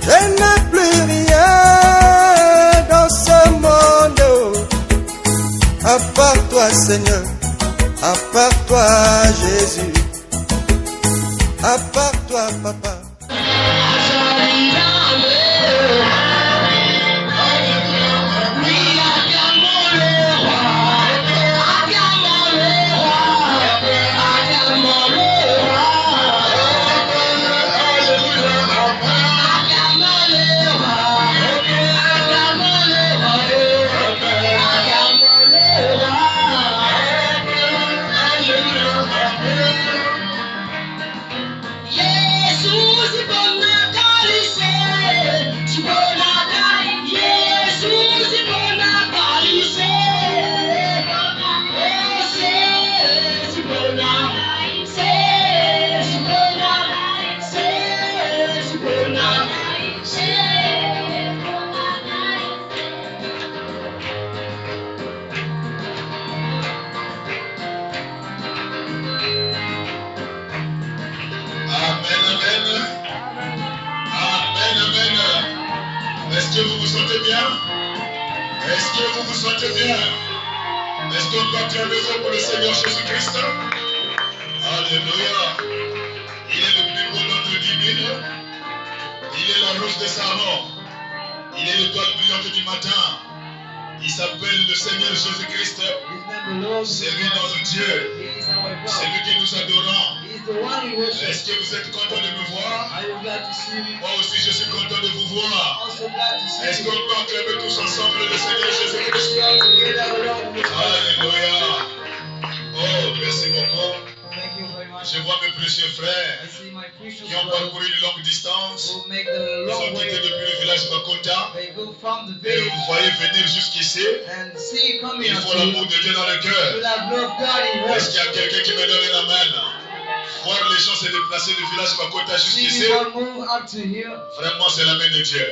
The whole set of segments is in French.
Je n'ai plus rien dans ce monde, à part toi Seigneur, à part toi Jésus, à part toi Papa. Est-ce que vous vous sentez bien? Est-ce que vous vous sentez bien? Est-ce qu'on peut acclamer pour le Seigneur Jésus-Christ? Alléluia. Il est le plus beau d'entre 10 000. Il est la rose de Saron. Il est l'étoile brillante du matin. Il s'appelle le Seigneur Jésus-Christ. C'est lui notre Dieu. C'est lui que nous adorons. Est-ce que vous êtes content de me voir? Moi aussi je suis content de vous voir. Est-ce qu'on peut acclamer tous ensemble le Seigneur Jésus-Christ? Alléluia. Oh, merci beaucoup. Je vois mes précieux frères qui ont parcouru une longue distance. Ils ont quitté depuis le village Makota. Et vous voyez venir jusqu'ici. Il faut l'amour de Dieu dans le cœur. Est-ce qu'il y a quelqu'un qui me donne un amen? Voir les gens se déplacer du village Makota jusqu'ici, vraiment c'est la main de Dieu.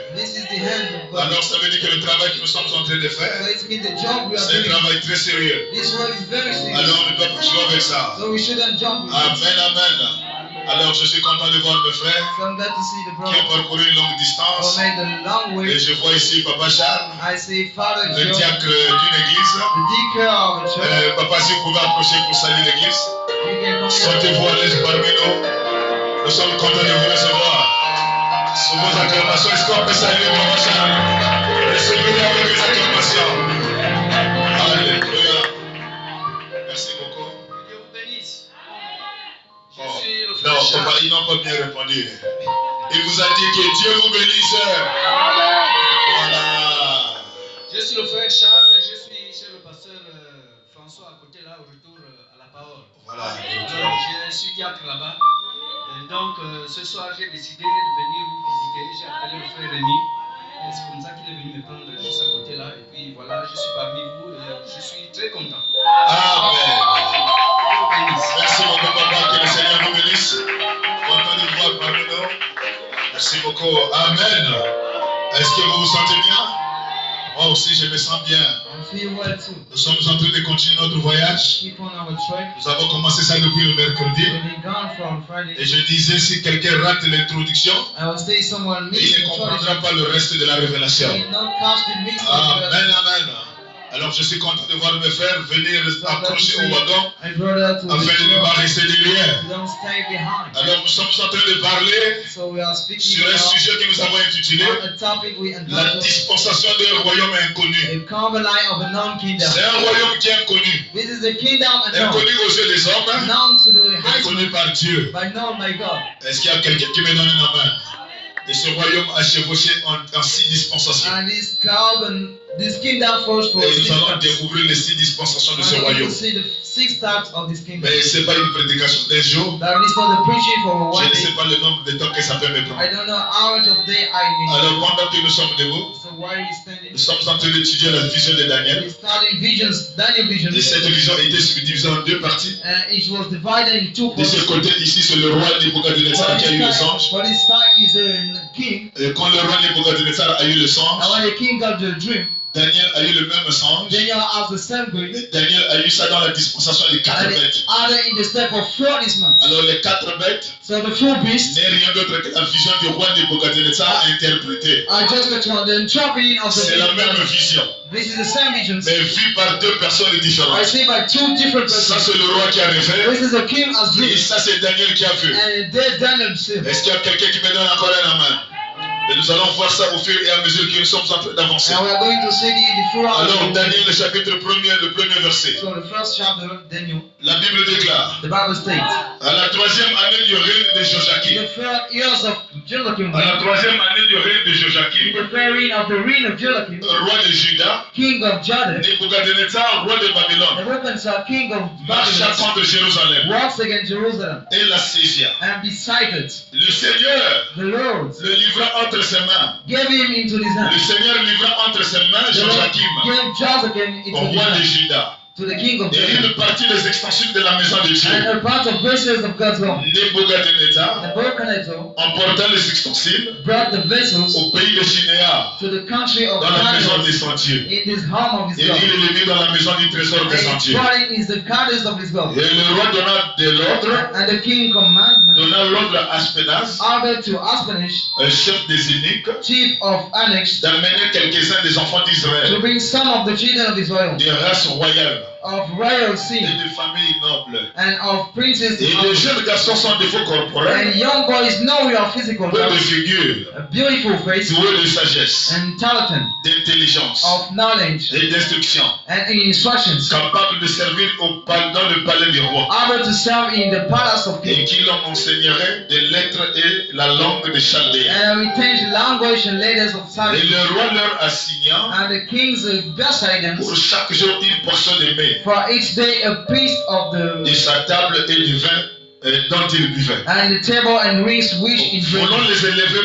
Alors ça veut dire que le travail que nous sommes en train de faire, c'est un travail très sérieux. Alors on ne doit pas jouer avec ça. Amen, amen. Alors je suis content de voir mes frères qui ont parcouru une longue distance. Et je vois ici Papa Charles, le diacre d'une église. Papa, si vous pouvez approcher pour saluer l'église. Sentez-vous à l'aise parmi nous. Nous sommes contents de vous recevoir. Sous vos acclamations, est-ce qu'on peut saluer Papa Charles? Recevez-le avec les acclamations. Alléluia. Merci beaucoup. Dieu vous bénisse. Oh. Non, papa, ils n'ont pas bien répondu. Il vous a dit que Dieu vous bénisse. Voilà. Je suis le frère Charles et je suis chez le pasteur François à côté là, au retour à la parole. Voilà. Je suis diacre là-bas. Et donc ce soir j'ai décidé de venir vous visiter. J'ai appelé le frère Rémi. Et c'est comme ça qu'il est venu me prendre juste à côté là. Et puis voilà, je suis parmi vous et je suis très content. Amen. Merci beaucoup papa, que le Seigneur vous bénisse. Content de vous voir parmi nous. Merci beaucoup. Amen. Est-ce que vous vous sentez bien? Moi aussi je me sens bien. Nous sommes en train de continuer notre voyage. Nous avons commencé ça depuis le mercredi. Et je disais, si quelqu'un rate l'introduction, il ne comprendra pas le reste de la révélation. Amen, amen. Alors je suis content de voir mes frères venir accrocher au wagon afin de ne pas rester derrière. Alors nous sommes en train de parler sur un sujet que nous avons intitulé la dispensation d'un royaume inconnu. C'est un royaume qui est inconnu. Inconnu aux yeux des hommes, inconnu par Dieu. Est-ce qu'il y a quelqu'un qui me donne une main? Et ce royaume a chevauché en 6 dispensations. Et nous allons découvrir les 6 dispensations de ce royaume. Mais ce n'est pas une prédication d'un jour. Je ne sais pas le nombre de temps que ça peut me prendre. Alors pendant que nous sommes debout, nous sommes en train d'étudier la vision de Daniel. Et cette vision a été subdivisée en 2 parties. De ce côté ici, c'est le roi Nebuchadnezzar qui a eu le songe. Et quand le roi Nebuchadnezzar a eu le songe, Daniel a eu le même songe. Daniel has the same dream. Daniel a eu ça dans la dispensation des 4 And bêtes. other in the step of 4 this month. Alors les 4 bêtes So the 4 beasts n'est rien d'autre que la vision du roi Nebuchadnezzar interprétée. are just the interpreting of the C'est la même vision, This is the same vision. mais vue par 2 personnes I différentes. see by 2 different Ça persons. c'est le roi qui a rêvé This is the king as et dream. ça c'est Daniel qui a vu. And there Daniel himself. Est-ce qu'il y a quelqu'un qui me donne encore un amen? Et nous allons voir ça au fur et à mesure que nous sommes en train d'avancer. And we are going to see the full Alors Daniel, le chapitre 1er, le premier verset. So the first chapter, Daniel, La Bible déclare, the Bible states, à la 3e année du règne de Joachim, the 3 years of Joachim, à la 3e année du règne de Joachim, the reign of the reign of Joachim, roi de Juda, king of Judah, Nebuchadnezzar, roi de Babylone, Nebuchadnezzar, king of marcha Babylon, contre Jérusalem walks against Jerusalem et la saisit. and beside it, Le Seigneur the Lord le livra entre ses mains. gave him into his Le hand. Seigneur livra entre ses mains The Lord Joachim, gave Joachim into au his roi de hand, Juda, to the king of et Judah, une partie des extensions de la maison de Dieu. and a part of vessels of God's home. Nebuchadnezzar, Nebuchadnezzar emportant les ustensiles brought the vessels au pays de Shinéar, to the country of dans la maison des Daniel sentiers. in his home of his Et God. il les mit dans la maison du trésor des And he sentiers. brought it in the gardens of his God. Et le roi donna de l'ordre, And the king commanded donna l'ordre à Aspenaz, ordered to Aspanish, chef des eunuques, chief of Annex, d'amener quelques-uns des enfants to d'Israël, bring some of the children of Israel, des races royales of royal et seed, de familles nobles. and of princes, Et les jeunes garçons sont défauts corporels, and young boys know your physical peu de traits, figure, a beautiful face, doués de sagesse, and talent, d'intelligence of knowledge, et d'instruction, and in instructions, capables de servir dans le palais du roi, able to serve in the palace of et king, qui leur enseignerait des lettres et la langue de Chaldéens. and retain language and letters of Et silence. le roi leur assigna And the king's beside them pour chaque jour une portion de mets, for each day a piece of de the sa table et du vin dont il buvait. and the table and rings which in Voulons drink, les élever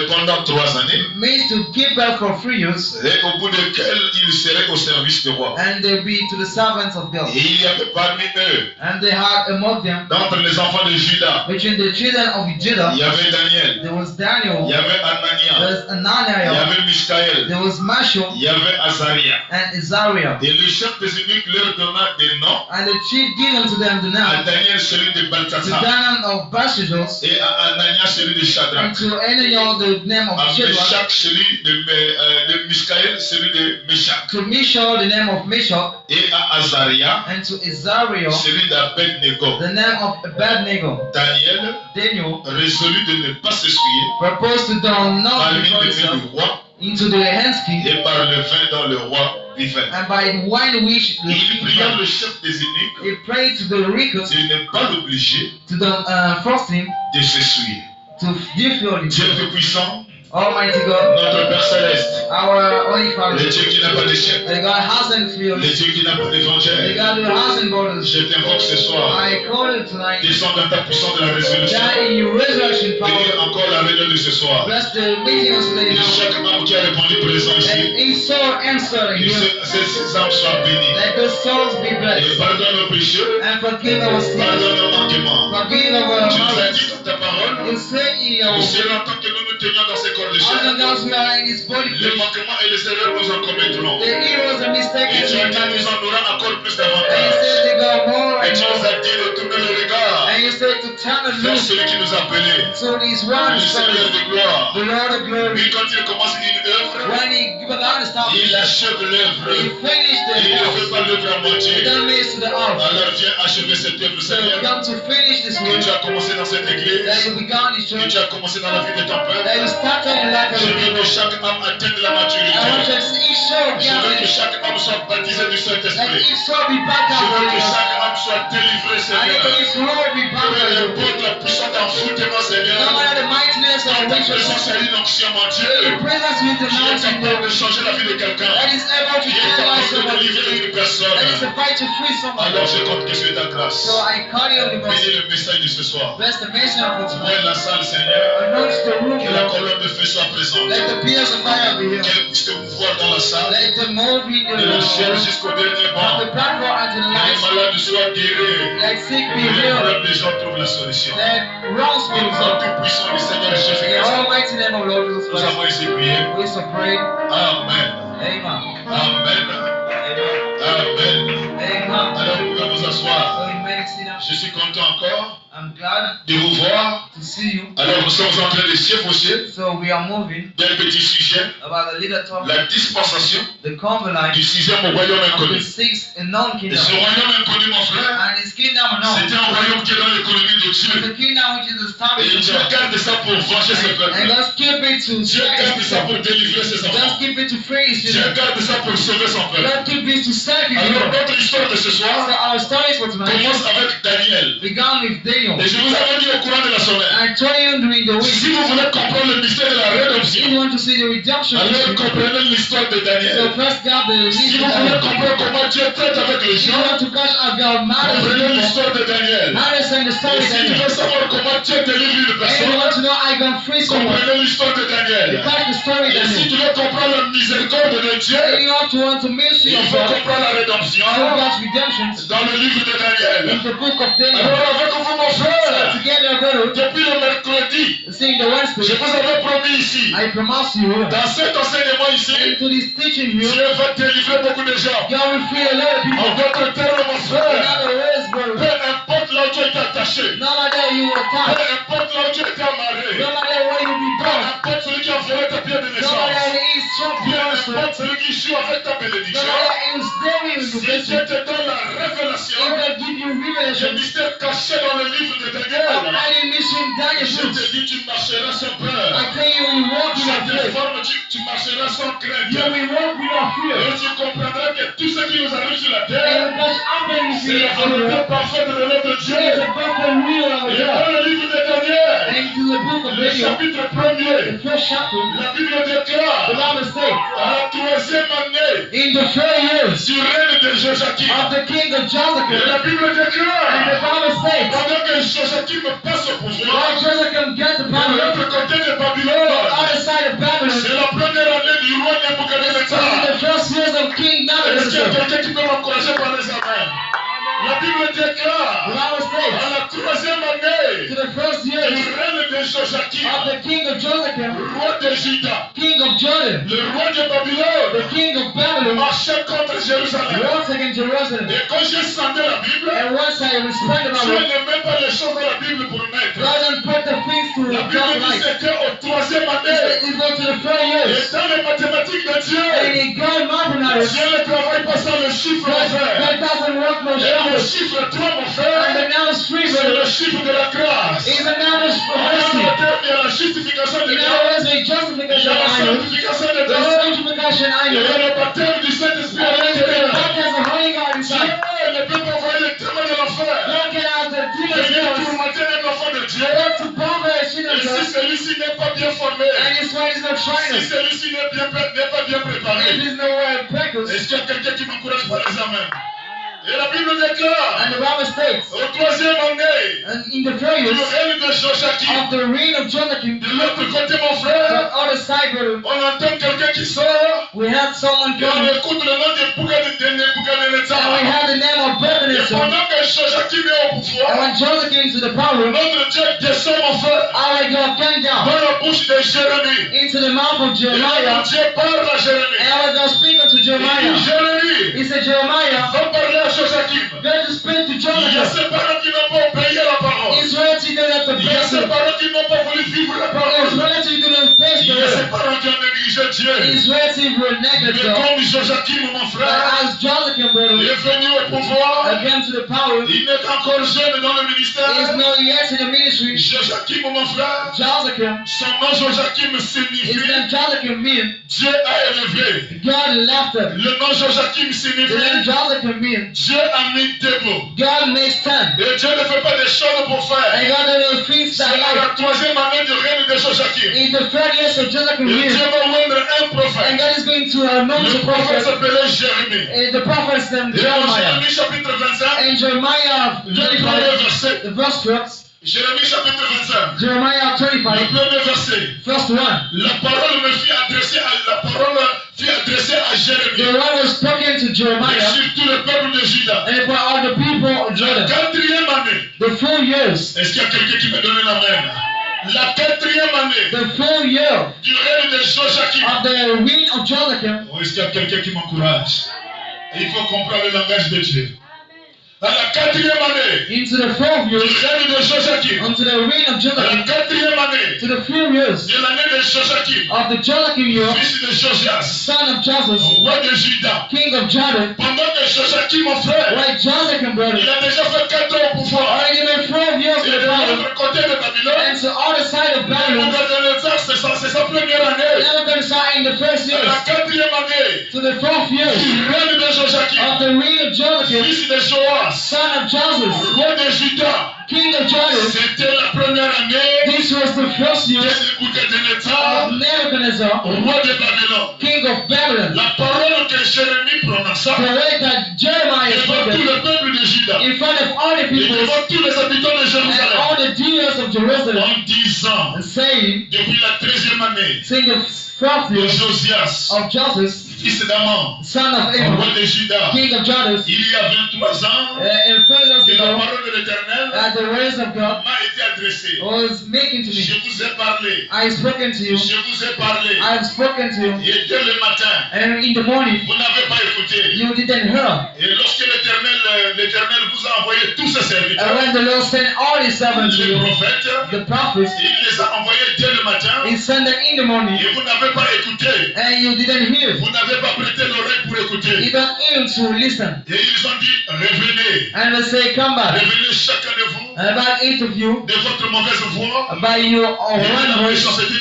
pendant 3 années, means to give birth for 3 years, et au bout desquels ils seraient au service du roi. and they'll be to the servants of God. Et il y avait parmi eux, And they had among them, d'entre les enfants de Juda, between the children of Judah, il y avait Daniel, there was il Daniel, y avait Anania, there's il y Ananiah, avait Michaël, there was Mashal, il y avait Azaria. and Azariah. Et le chef des eunuques leur donna des noms, And the chief gave unto them the à name, Daniel celui de to Balthazar, Daniel of Belshazzar, et à Anania celui de and Shadrach, to Ananiah the name à of Shadrach, Meshach celui de Michaël celui de Meshach, to Mishael the name of Meshach, et à Azaria and to Azariah celui d'Abed-Nego. the name of Abednego. Daniel Daniel résolut de ne pas s'essuyer proposed to do par not l'huile before de vin himself du roi into the handskin, et par le vin dont le roi buvait. and by the wine which the Il king pria drank. le chef des eunuques He prayed to the ricos de ne pas l'obliger to force him de s'essuyer. to fulfill Dieu himself. Tout-Puissant, Almighty God, notre Père Céleste, our Holy le Father, Dieu qui n'a pas d'échec, the God hasn't le failed, Dieu qui n'a pas the d'évangile, God who hasn't borders. je t'invoque ce soir. I call you tonight Descends dans ta puissance de la résolution. that in your resurrection Bénis power, encore la réunion de ce soir. bless the meeting of today Et now, chaque membre qui a répondu présent and ici, each soul answer que here, ces âmes soient bénies. let those souls be Et blessed, pardonne nos péchés, and forgive our sins, pardonne nos manquements. forgive our Tu nous as mouths. dit dans ta parole, You say in your aussi longtemps que nous nous tenions dans ces corps de as long chair, as we are in this body, les manquements et les erreurs nous en commettrons. the heroes and mistakes Et tu as and dit nous en aurons encore plus and you davantage. said they go more Et and tu nous more, as dit de tourner le regard and you said to turn and vers look celui qui nous a appelés, to this one le Seigneur Son, de gloire. the Lord of glory. Lui, quand il commence une œuvre, When he began to start, il achève he l'œuvre. finished the Il ne fait house. pas l'œuvre à He moitié. done this to the house. Alors viens achever cette œuvre, So Seigneur, we come to finish this que work tu as commencé dans cette that église, you began this que church, tu as commencé dans la vie de ton that peuple. you started in the life of Je the veux people. que chaque âme atteigne la I want maturité. to see each soul Je veux que gathered, chaque âme soit baptisée du and Saint-Esprit. each soul be Je veux que baptized. chaque âme soit délivrée, And Seigneur. each soul be Peu baptized. importe la puissance d'envoûtement, No Seigneur. matter the mightiness Dans of ta riches, présence, il y a une onction, mon your Dieu, presence with the qui est mountain capable de changer la vie de quelqu'un, that is able to qui est change the life capable of de a délivrer une personne. that is a fight to free someone. Alors je compte que c'est ta grâce. So I call you on the most. Bénis le message de ce soir. Bless the mission for tonight. Ouvre la salle, Seigneur. Anoint the room, Que la Lord. colonne de feu soit présente. Let the pillars of fire be here. Qu'elle puisse te mouvoir dans la salle. Let the move in De la chair the jusqu'au dernier from banc. the platform unto the Que les lights. malades soient guéris. Let sick be Que les healed. problèmes des gens trouvent la solution. Let wrongs be Au nom resolved. tout puissant du Seigneur In the Jésus-Christ, almighty name of Lord Jesus nous avons Christ, ici prié. we so pray. Amen. Amen. Amen. Amen. Amen. Alors, vous pouvez vous asseoir. So you may sit down. Je suis content encore I'm glad de vous voir. to see you. Alors, nous sommes en train de s'efforcer So we are moving d'un petit sujet, about a little topic, la dispensation the convalite du 6e royaume of inconnu. the sixth and known Et kingdom. ce royaume inconnu, mon frère, And his kingdom c'était unknown. un royaume qui est dans l'économie de It's Dieu. the kingdom which is Et established in Dieu God. garde ça pour venger ses And peuples. God keep it to Dieu garde ça pour délivrer ses God enfants. keep it to free his Dieu children. garde ça pour sauver son peuple. God keep it to save his Alors, children. notre histoire de ce So soir our stories for tonight commence avec Daniel. began with Daniel. Et je vous avais dit au courant de la semaine, I told you during the si week, vous voulez comprendre le mystère de la if rédemption, you want to see the redemption alors history, comprenez l'histoire de so Daniel. first God the Si vous voulez history. comprendre comment Dieu traite avec les If you gens, want to catch a God matters, comprenez l'histoire de Daniel. understand the story Et of si tu Daniel. veux savoir comment Dieu délivre une And you personne, want to know I can free someone, comprenez l'histoire de you Daniel. catch the story of Et si Daniel. tu veux comprendre la miséricorde de And Dieu, you have to want to mercy il of faut God, comprendre la rédemption so God's redemption dans le livre de Daniel. in the book of Daniel. Alors avec vous, mon frère, Together, brother, depuis le mercredi, seeing the je Wednesday, vous avais promis ici, I promise you, dans cet enseignement ici, into this teaching Dieu here, va délivrer beaucoup de gens. God will free a lot of people. En d'autres termes, mon In frère, other words, peu brother, importe là où tu es attaché, no matter you were peu taught, importe là où tu es amarré, no matter where you be peu born, importe celui qui a volé ta pierre de no naissance, matter who is strong peu person, importe celui qui joue avec ta no bénédiction, matter who's there in si the Dieu person, te donne la révélation, if God give you le revelation mystère caché dans le livre de of Daniel, hiding mystery in Daniel's je books, te dis, tu marcheras sans peur. I tell you, you walk Je without fear. t'informe, tu marcheras sans crainte. You will walk without fear. Et tu comprendras que tout ce qui nous arrive sur la terre, And what's happening c'est here la volonté is parfaite de notre Dieu. a perfect will of Et God. dans le livre de Daniel, And to the book of le Daniel, chapitre the 1er, first chapter, la Bible the déclare Bible states, à la 3e année in the 4 years du règne de Joachim. of the king of Et Joachim, la Bible and the déclare, Bible states, pendant que Joachim passe au pouvoir, while Joachim got the de power, l'autre côté de on the Babylone, other side of Babylon, c'est la première année du roi this is Nebuchadnezzar. the first years of King Est-ce qu'il y a Nebuchadnezzar. quelqu'un qui peut m'encourager par les amens? La Bible The déclare Bible à states, la 3e to année the first du years règne de of Joachim, the king of Joachim, roi de Juda, king of Jordan, le roi de Babylone, the king of Babylon, marchait contre Jérusalem. once again Jerusalem. Et quand j'ai scandé la Bible, And once I respect the Dieu Bible, ne met pas les choses dans la Bible pour mettre. God don't put the things to La Bible God's dit life. c'était au 3e année. It goes to the 4 Et years. dans les mathématiques de And Dieu, in God mathematics, Dieu ne travaille pas sans le chiffre, mon frère. God doesn't work no Et le shadows. chiffre 3, mon And frère, the now is free, c'est brother. le chiffre de la grâce. Is a now is for En mercy. d'autres termes, il y a la justification de In Dieu. other words, the Il y justification a la I know, sanctification de the Dieu. sanctification I Il y a know, le baptême du Saint-Esprit à and the l'intérieur. baptism of Holy God Dieu inside. ne peut pas envoyer les témoins de l'enfer. God can have the demons Venir force. tourmenter un enfant de Dieu. God to bother a sinner, Et si God. celui-ci n'est pas bien formé, And his way is not si shyness. celui-ci n'est pas bien If préparé, there's no way of practice, est-ce qu'il y a quelqu'un qui m'encourage par les amens? Et la Bible déclare, and the Bible states, au 3e année and in the 4 du years règne de Joachim, of the reign of Joachim, de l'autre côté, mon the frère, other side, brother, on entend quelqu'un qui sort we had someone et on coming, écoute le nom de Nebuchadnezzar. and we had the name of Et Nebuchadnezzar. pendant que Joachim est au And pouvoir, when Joseph came to the power, notre Dieu descend, mon frère, our God came down dans la bouche de Jérémie. into the mouth of Et Jeremiah, notre Dieu parle à Jérémie. and our God speak unto Il dit, Jeremiah. Jérémie, He said, Jeremiah, va parler à Joachim. go to speak to Il y a Jonathan. ces parents qui n'ont pas obéi à la parole. His relative did not Il y a ces obey. parents qui n'ont pas voulu vivre la His parole. relative did not face Il the y a ces word. parents qui ont négligé Dieu. His relative were Mais negative. comme Joachim, mon But frère, as Jonathan, il brother, est venu au pouvoir, again to the power, il est encore jeune dans le he is ministère. not yet in the ministry. Joachim, mon frère, Jonathan, son nom Joachim his signifie name Jonathan means Dieu a élevé. God lifted. Le nom Joachim The signifie name Jonathan means Dieu a mis debout. God makes stand. Et Dieu ne fait pas des choses pour faire. And God does things C'est that à life. la 3e année du règne de Joachim. In the 3rd years of Jonathan Et Dieu here, va rendre un and prophète. God is going to anoint Le the prophète prophet. s'appelait Jérémie. And the prophet's name Et dans Jeremiah. Jérémie chapitre 25, And Jeremiah le 25, premier verset. the verse 12. Jérémie chapitre 25, Jeremiah le 25, premier verset. verse 1. La parole fut adressée à The Jérémie. word was spoken to Et Jeremiah surtout le peuple de Juda. and for all the people of La Judah. 4e année. The 4 years. Est-ce qu'il y a quelqu'un qui me donne la main? La 4e année the full year du règne de Joachim. of the reign of Joachim. Oh, est-ce qu'il y a quelqu'un qui m'encourage? Il faut comprendre le langage de Dieu. Dans la 4e année Into the 4th du year, règne de Joachim. unto the reign of Dans la Joachim, 4e année to the full years de l'année de Joachim, of the Joachim year, fils de Josias, son of Joseph, roi de Juda. king of Judah. Pendant que Joachim, mon frère, Like Joachim, brother, il a déjà fait 4 ans au pouvoir. already been 12 years Et in de power. l'autre côté de Babylone, And to other side of Babylon, Nebuchadnezzar, c'est sa première année. never been saw in the first Dans year. la 4e année To the 4th year du règne de Joachim, of the reign of Joachim, fils de Joas, son of Joseph, roi de Juda. king of Judah. C'était la première année This was the first de year Nebuchadnezzar, of Nebuchadnezzar, roi de Babylone. king of Babylon. La parole que Jérémie prononça The way that Jeremiah devant tout spoke le peuple de Juda in front of all the et people devant tous les habitants de and Jérusalem all the dealers of Jerusalem, en disant, and saying, depuis la 13e année saying the 4th de year Josias, of Joseph, fils d'Amon, son of roi Abraham, de Juda, king of Judah, il y a 23 ans in front of que la the parole de l'Éternel at the words of God m'a été adressée. was making to Je me. vous ai parlé. I have spoken to you. Je vous ai parlé. I have spoken to you. Et dès le matin, And in the morning, vous n'avez pas écouté. you didn't hear. Et lorsque l'Éternel vous a envoyé tous ses And serviteurs, when the Lord sent all his servants to les you, prophètes, the prophets, il les a envoyés dès le matin, he sent them in the morning, et vous n'avez pas écouté. and you didn't hear. Vous n'avez pas prêté l'oreille pour You écouter. don't aim to listen. Et ils ont dit, revenez. And they say, come back. Revenez chacun de vous About each of you, de votre mauvaise voie by your et de la one voice, méchanceté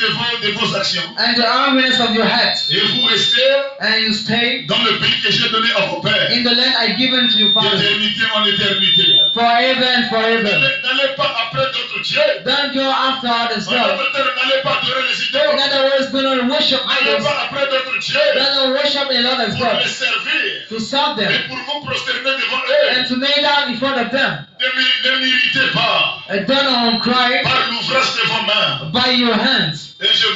de vos actions. and the armliness of your heart, Et vous restez and you stay dans le pays que j'ai donné à vos pères, in the land I given to your fathers, d'éternité en éternité. forever and forever. N'allez pas après d'autres dieux. Don't go after others' En God. d'autres termes, n'allez pas adorer les In idoles. other words, do not worship N'allez idols. pas après d'autres dieux Do not worship another's pour les God. servir To serve et them pour vous prosterner devant eux. and to kneel down in front of them. Ne m'irritez pas And don't cry par l'ouvrage de vos mains by your hands, et je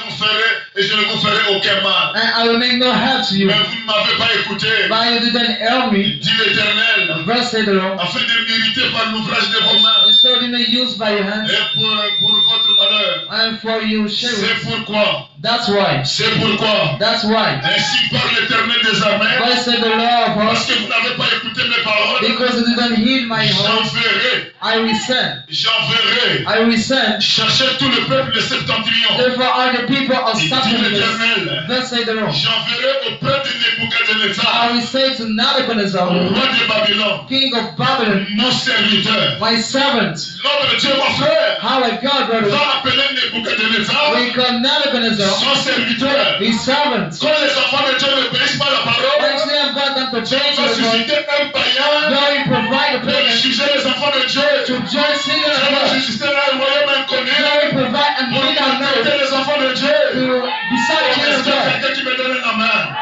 ne vous ferai aucun mal. and I will make no hurt to you. Mais vous ne m'avez pas écouté, But you didn't help me. dit l'Éternel, Verse said the Lord. afin de m'irriter par l'ouvrage de vos mains And so didn't use by your hands, et pour votre malheur. and for you share C'est it. pourquoi, That's why. c'est pourquoi, That's why. ainsi parle l'Éternel des armées, Verse said the Lord of parce hosts, que vous n'avez pas écouté mes paroles, because you didn't heed my voice, j'enverrai, I will send. j'enverrai, I will send. cherchez tout le peuple de Septentrion, Therefore are the people of dit Saturday. l'Éternel, Thus say the Lord. j'enverrai auprès de Nebuchadnezzar, I will say to Nebuchadnezzar, roi de Babylone, king of Babylon, mon serviteur. my servant. L'homme de Dieu, mon frère, How a God, brother, va appeler Nebuchadnezzar we call Nebuchadnezzar son serviteur. his servant. Quand les enfants de Dieu n'obéissent pas à la parole, When they have got them to Dieu change va the voice, susciter un païen God will provide a pour plan juger les enfants de Dieu. to judge sinners. Dieu va God susciter un royaume inconnu will provide and pour lead our traiter know les enfants de Dieu. to decide the Est-ce will of qu'il y a God. quelqu'un qui me donne la main?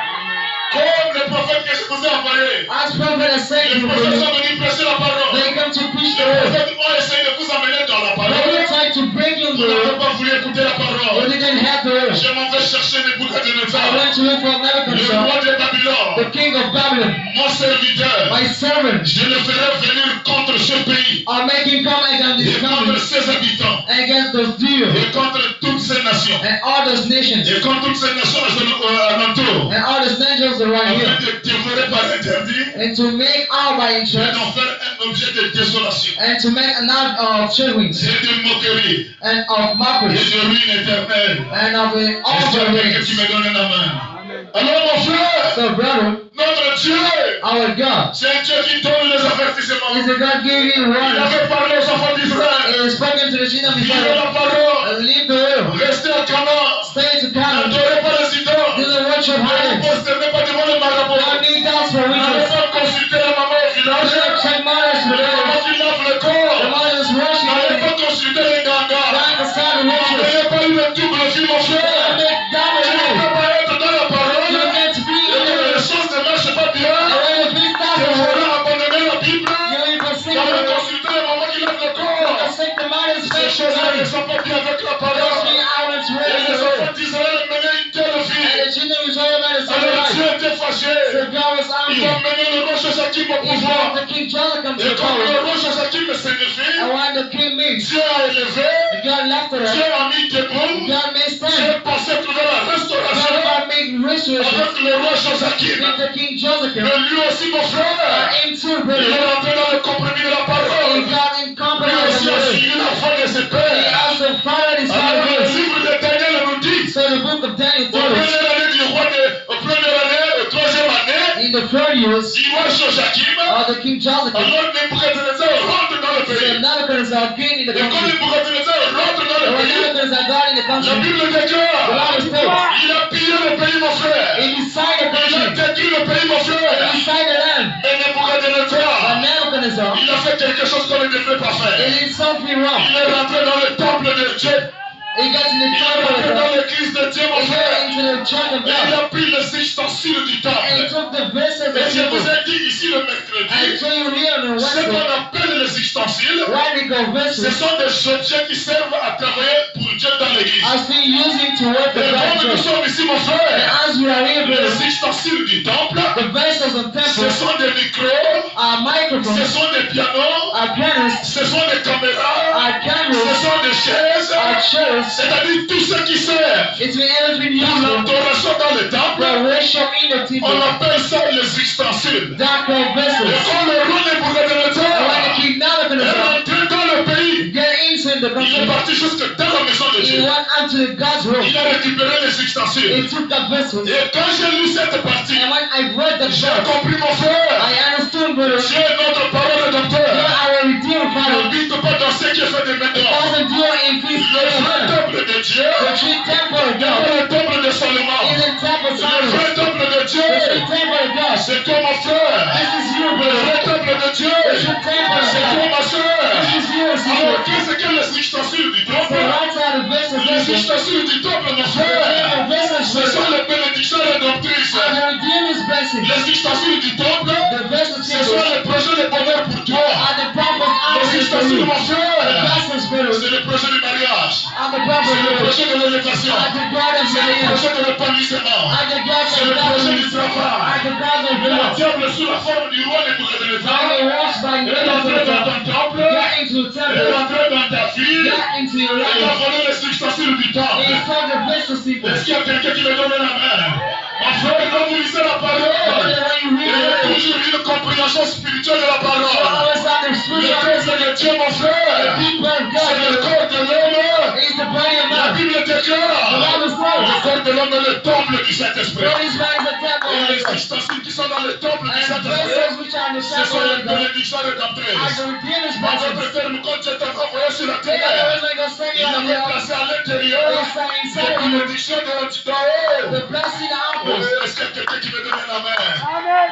Comme les prophètes que je vous ai envoyés. As prophet has said Les to prophètes you, sont venus prêcher la parole. they come to preach the Les word. prophètes ont essayé de vous amener dans la They parole. will try to bring you Vous the n'avez word. pas voulu écouter la You parole. didn't have the word. Je m'en vais chercher I Nebuchadnezzar, went to look for le Nebuchadnezzar, roi de the Babylone, king of Babylon, mon serviteur. my servant. Je le ferai venir contre ce pays I'll make him come against et this contre country, ses habitants against those deer, et contre toutes ces nations and all those nations, et contre toutes ces nations alentours and all those nations around afin here, de dévorer par interdit and to make all by et interest, d'en faire un objet de désolation and to make an act of children, et de moquerie and of et mockery, de ruine éternelle. and of the Est-ce qu'il y a altar quelqu'un qui rings. me donne la main? Alors mon frère, So, brother, notre Dieu, our God c'est un Dieu qui donne les avertissements. is a God giving Il warning. avait parlé aux enfants d'Israël. He has spoken to the children of Vivez Israel, la parole. leave the world, Restez à Canaan. stay to Canaan, N'adorez pas les do idoles. the worship Ne vous idols. prosternez pas devant les marabouts. Don't need doubts for N'allez witches. pas consulter la maman au Do village. not check mothers for La maman them. qui lave le The corps. mothers N'allez worship pas consulter les gangas. Don't understand the witches. N'ayez pas eu le double vie, mon Don't frère. make Tu ne double peux pas être dans la You parole. get to be Et in que the les choses ne marchent pas bien. And when the big Tu double vas abandonner la Bible. you will forsake Tu vas the consulter la maman qui lave le You corps. forsake the mother's Ces faith choses-là ne and sont pas bien avec la those parole. three islands Et raised les the word. enfants d'Israël menaient une telle And the vie. children of Israel made a Alors Dieu sacrifice. était fâché. So God was Il a angry. mené le roi Joachim au He pouvoir. brought the king Jotham to Et the quand le power. roi Joachim s'est levé, And when the king meets, Dieu a élevé, God lifted Dieu up. a mis debout, God made Dieu stand. pensait trouver la restauration God made restoration avec le roi Joachim. with the king Jotham. Mais lui aussi, mon frère, And too, il brother, est rentré dans le compromis de la he parole. got in Lui compromise aussi on a the way. suivi la foi de ses He pères. also followed his Alors le father's. livre de Daniel nous dit, So the book of Daniel au told us, première année du roi au première année, au troisième année, in the 3rd years du roi Joachim, of the king Jotham, alors Nebuchadnezzar rentre dans le so pays. Nebuchadnezzar king in the Et quand country. Nebuchadnezzar rentre dans And le when pays, Nebuchadnezzar got in the la country, Bible the déclare, Bible states, il a pillé le pays, mon frère. he decided the Il a country, détruit le pays, mon he frère. decided the land. Et Nebuchadnezzar, But Nebuchadnezzar, il a fait quelque chose qu'on ne devait pas he faire. did something wrong. Il est rentré dans le temple de Dieu. He got in the Il est temple of rentré dans God. l'église de Dieu, mon He got frère. into the church of Et il God. a pris les ustensiles du And he temple. took the vessels of Et je vous people. ai dit ici le I mercredi, told you here on the ce qu'on Wednesday, appelle les ustensiles, radical ce vessels sont des objets qui servent à travailler pour Dieu dans l'église. are still using to work the Et God comme nous church. sommes ici, mon And frère, as we are here, les brothers, ustensiles du temple, the vessels of ce temple sont des micros, are ce microphones, sont des pianos, are pianos, ce sont des caméras, are ce cameras, sont des chaises, are chairs. c'est-à-dire tout ce qui sert It's been ever been pour used l'adoration dans le temple. for worship in the temple. On appelle ça les ustensiles. Darker Et vessels. quand le roi And when the Nebuchadnezzar king est Nebuchadnezzar rentré dans le pays, get into the il est country, parti jusque dans la maison de he Dieu. went unto the God's room. Il a récupéré les He ustensiles. took the vessels. Et quand j'ai lu cette partie, And when I read the j'ai verse, compris, mon frère, I understood, brother, Dieu est notre parole de you docteur. are a redeemed Il father. n'habite pas dans ce qui est fait de It maintenant. doesn't deal in peace Le with vrai heaven. temple de Dieu, The true temple of n'est pas God le temple de Salomon. is the temple of Le Solomon. vrai temple de Dieu, The true temple of God. c'est toi, mon frère. This is you, Le brother. vrai temple de Dieu, The true temple of c'est toi, God. ma soeur. This is you, Alors, sister. qu'est-ce que les ustensiles du So temple? right out of vessels, Les vessels. ustensiles du temple, mon The frère, vessels, ce sont brother, les bénédictions rédemptrices. are the redeemer's blessings. Les ustensiles du temple, The vessels, ce sont les projets de bonheur pour toi. are the purpose Les answers for ustensiles, you. mon The frère, vessels, brother, c'est le projet du mariage. are the C'est purpose, le brother, projet de l'élévation. are the God of C'est le the projet de l'épanouissement. are the God C'est of le projet du God, travail. are the God of Mais le God. diable, sous la forme du roi Nebuchadnezzar, Now he walks by est rentré dans God. ton temple, Get into the est temple. rentré dans ta vie, Get into your et il a life. volé les ustensiles du temple. He saw the vessels, people. Est-ce qu'il y a quelqu'un qui me donne la main? Mon frère, quand vous lisez la parole, Brother, when you il y a read it, toujours une compréhension spirituelle de la you parole. always have the Le spiritual peuple de Dieu, mon frère, people of c'est le God. corps de l'homme. He's the body of La man. Bible The déclare, Bible le says, corps de l'homme est le temple du Saint-Esprit. God is man is the temple Et of les God. ustensiles qui sont dans le temple du And Saint-Esprit, vessels which are in the ce sont temple les of God bénédictions are rédemptrices. the redeemer's En d'autres blessings. termes, quand Dieu t'a envoyé sur la In other terre, words, when God sent il you on l'avait the earth, placé à l'intérieur He sent les inside of you bénédictions d'en haut. the blessing outwards. Est-ce qu'il y a quelqu'un qui me donne la main?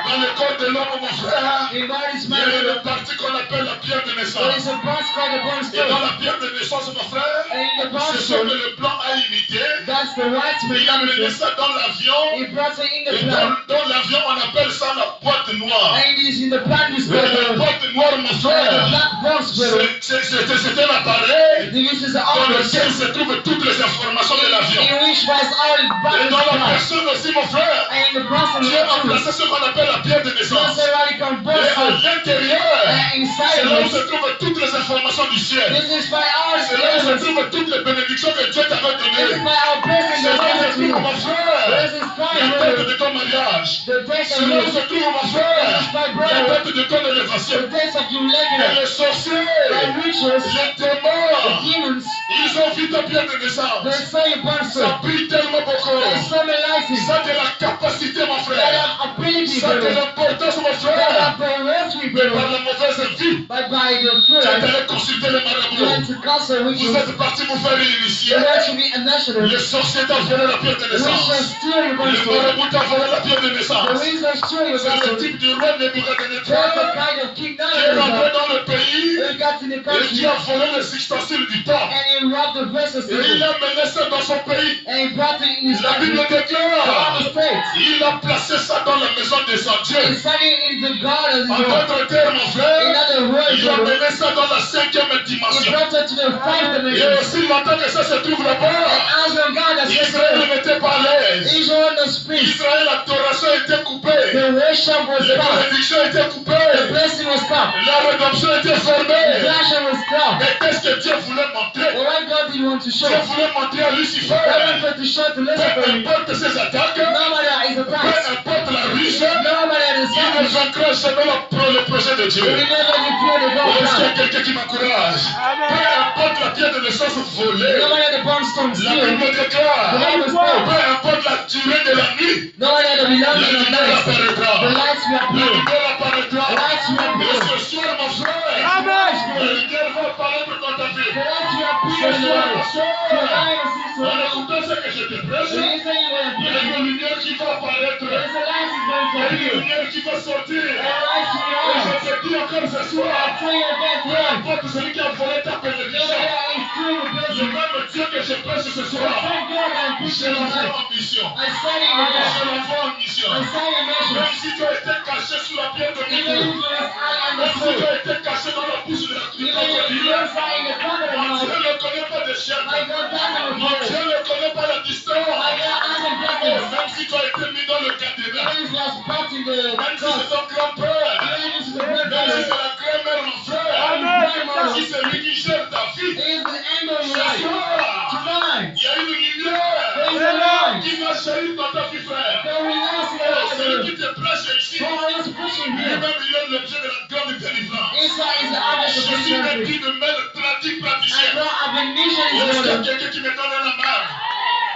Dans le corps de l'homme, mon frère, In body's il y a une man, partie qu'on appelle la pierre de there naissance. is a branch called the Et dans cornerstone. la pierre de naissance, mon frère, And in the c'est ce que cornerstone, le blanc a imité. that's the white Il a mené man. ça dans l'avion. He brought it in the Et plant. dans l'avion, on appelle ça la boîte noire. And it is in the plant is Et la called the boîte noire, mon frère, black box, brother. c'est un appareil This is the dans office lequel se trouvent toutes les informations de l'avion. in which was all Et bodies dans la plant. personne aussi, mon frère, And in the person Dieu a of truth, placé ce qu'on appelle la pierre de naissance. that's a radical Et box. à l'intérieur, Inside c'est là où of se us, trouvent toutes les informations du ciel. this is by our C'est là où se spirits. trouvent toutes les bénédictions que Dieu t'avait This is données. by our blessings C'est that là où given se to you. trouve, mon frère, This is by la brother. date de ton mariage. The death C'est of là où you. se trouve, mon frère, This is by la brother. date de ton élévation. The death of you Et legged. les sorciers, The witches, les the démons, demons, ils ont vu ta pierre de naissance. they saw your person. Ça brille tellement beaucoup. They saw the license. Ça a de la capacité, mon That frère. have ability, Ça a de brother. l'importance, mon That frère. have the authority, Mais par brother. la mauvaise vie, But by the tu es fruit, allé consulter les you marabouts. went to counsel Vous witches. êtes parti vous faire initier. You went to be a national. Les sorciers t'ont volé la pierre de The witches naissance. steal your Les person. marabouts t'ont volé la pierre de The naissance. wizards steal your C'est le person. type du roi That's the Nebuchadnezzar kind of king qui est rentré Nebuchadnezzar. dans le pays He got in the et country qui a volé les ustensiles du temple. and he robbed the vessels. Et il a mené ça dans son pays. And he brought it in his La country. Bible The déclare, Bible states. il a placé ça dans la maison de son He Dieu. said it in the garden. En d'autres termes, mon In frère, other words, il a brother, mené ça dans la 5e he dimension. brought it to the 5th Et dimension. aussi longtemps que ça se trouve And là-bas, as long as God has Israël said n'était pas à l'aise. Israel was free. Israël, l'adoration était coupée. The worship was La stopped. bénédiction était The coupée. blessing was stopped. La rédemption était The fermée. blessing was stopped. Mais qu'est-ce que Dieu voulait But montrer? what God did want to show, Dieu voulait montrer à Lucifer. God wanted to show to Peu Lucifer, importe ses attaques, no matter his peu attacks, importe la ruse, no matter the il ne suffering, vaincra jamais le projet de Dieu. he will never defeat the God of Est-ce qu'il y a God. quelqu'un qui m'encourage? Peu importe la pierre de naissance volée, No matter the brimstone la steal, Bible déclare, the Bible peu says, importe la durée de la nuit, no matter the la belonging of lumière night, apparaîtra. the lights will La appear. lumière apparaîtra. The lights will Et appear. ce soir, mon frère, Amen. la lumière va apparaître dans ta vie. The lights will appear Ce in the soir, ma light. soeur, Your eyes will see so. en écoutant ce que je te prêche, The reason you will il y a appear, une lumière qui va apparaître. there is a light is going Il y to a une appear. lumière qui va sortir. And the lights will Et je rise. te dis encore ce soir, I tell you again peu tonight, importe celui qui a volé ta no bénédiction, matter how stealing the le blessing, même Dieu que je prêche ce soir, thank God I'm je preaching l'envoie tonight. en mission. I study the Je Bible. l'envoie en mission. I study the Même message. si tu as été caché sous la pierre de Even if Nico, there is eye on the même si tu soul, as été caché dans la bouche de la even if there crocodile, is eye in the covenant mon mouth, Dieu ne connaît pas de chien. my God doesn't Mon reveal. Dieu ne connaît pas la distance. My God hasn't blessed us. Même si tu as été mis dans le cadenas, Even if he has brought in the même si cross, c'est ton grand-père, even if it's the même si grandfather, c'est la grand-mère, mon frère, grandmother, si c'est lui qui gère ta vie, it is the end of ce your life. soir, Tonight, il y a une there is lumière a light qui va jaillir dans ta vie, frère. that will last in Oh, your celui life. qui te prêche ici, Who is pushing here? lui-même, il est l'objet de la grande délivrance. Inside is the object Je of suis this rempli country. de maîtres pratiques And praticiens. God, I've been mission Il y is a order. quelqu'un qui me donne la main.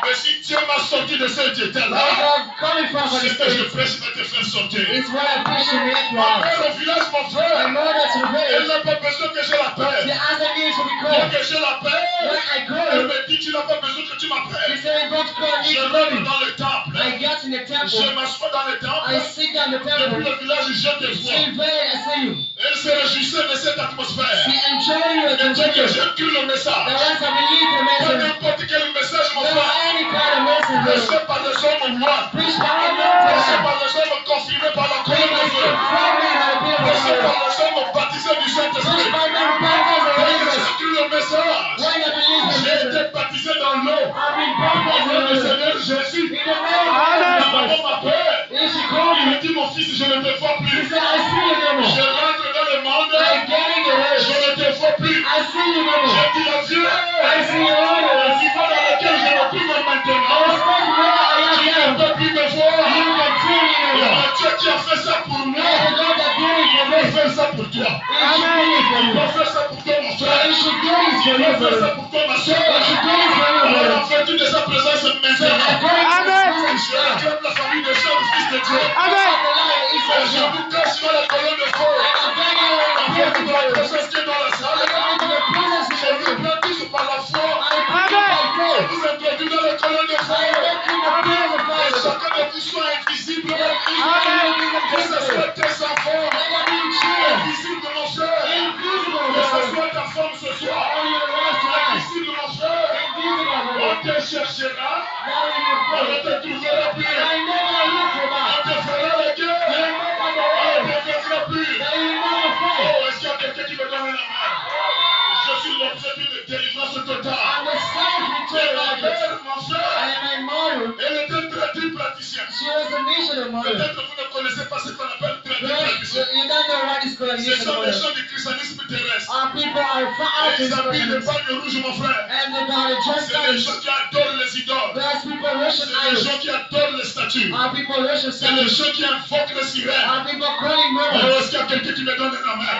Mais si Dieu m'a sorti de cet My état-là, God, coming from c'est the ce que je States, prêche va te faire sortir. it's what I preach in the Ma Equinox. mère au village, mon My frère, mother to the elle village, n'a pas besoin que je she l'appelle. hasn't needed to be Dès called. que je l'appelle, When I call elle her, me dit, tu n'as pas besoin que tu she m'appelles. said, don't call me Je to call rentre me. dans le temple. I got in the Je temple. m'assois dans le I temple. sit down in the Depuis temple. le village, je te vois. Say, "Very, I see you." Elle se réjouissait de cette atmosphère. She enjoy you Et and dès que continue. j'ai cru le The message, ones that believe the pas message, n'importe quel message, mon no frère, any kind of message, prêché par les hommes rois, preach by any prêché time. par les hommes confirmés par la Preach colonne by de feu, confirming by the people of prêché God. par les hommes baptisés du Preach Saint-Esprit. by them baptized in the Dès Holy que Ghost. j'ai cru le message, When I believe the j'ai message, été baptisé dans l'eau. I've been Au baptized in nom the du Holy Ghost. Seigneur Jésus. In the name Ma of Jesus maman Christ. m'appelle. If she called Il me, me dit, mon fils, je ne te vois she plus. said, I see you no more. Je rentre dans le monde. I get in the Je world. ne te vois plus. I see you no J'ai more. dit, la vie. I see you no Le more. niveau dans lequel je me trouve I maintenant. respect where I am Tu ne now. peux plus me voir. You can see me Il y no a more. un Dieu qui a fait ça pour moi. There's a God that did it for Il me. peut faire ça pour toi. He should do it for Il you. peut faire ça pour toi, mon So frère. he should do this for Il you, peut faire ça brother. pour toi, ma He soeur. should do this for you, Alors, brother. en vertu de sa présence So maintenant, according to his je presence, réclame la famille de Jean, le fils de Dieu. Amen. Et je vous cache dans la colonne de feu. En vertu de la présence qui est dans la salle, je vous prends tous par la foi. Je vous introduis dans la colonne de feu. Et chacun de vous soit invisible. Que ce soit tes enfants, invisible, mon frère. Que ce soit ta femme ce soir, invisible, mon frère. On te cherchera, on ne te trouvera plus. On te fera la guerre, on ne te verra plus. Oh, est-ce qu'il y a quelqu'un qui me donne la main? Je suis l'objet d'une délivrance totale. Et ma mère, mon frère, elle était traduite praticien. Peut-être vous ne connaissez pas ce qu'on appelle traduite praticien. Ce sont les gens du christianisme terrestre. Et ils habillent les bagnes rouges, mon frère. C'est les gens qui adorent les idoles. C'est les gens qui adorent les statues. C'est les gens qui invoquent les sirènes. Alors, est-ce qu'il y a quelqu'un qui me donne la main?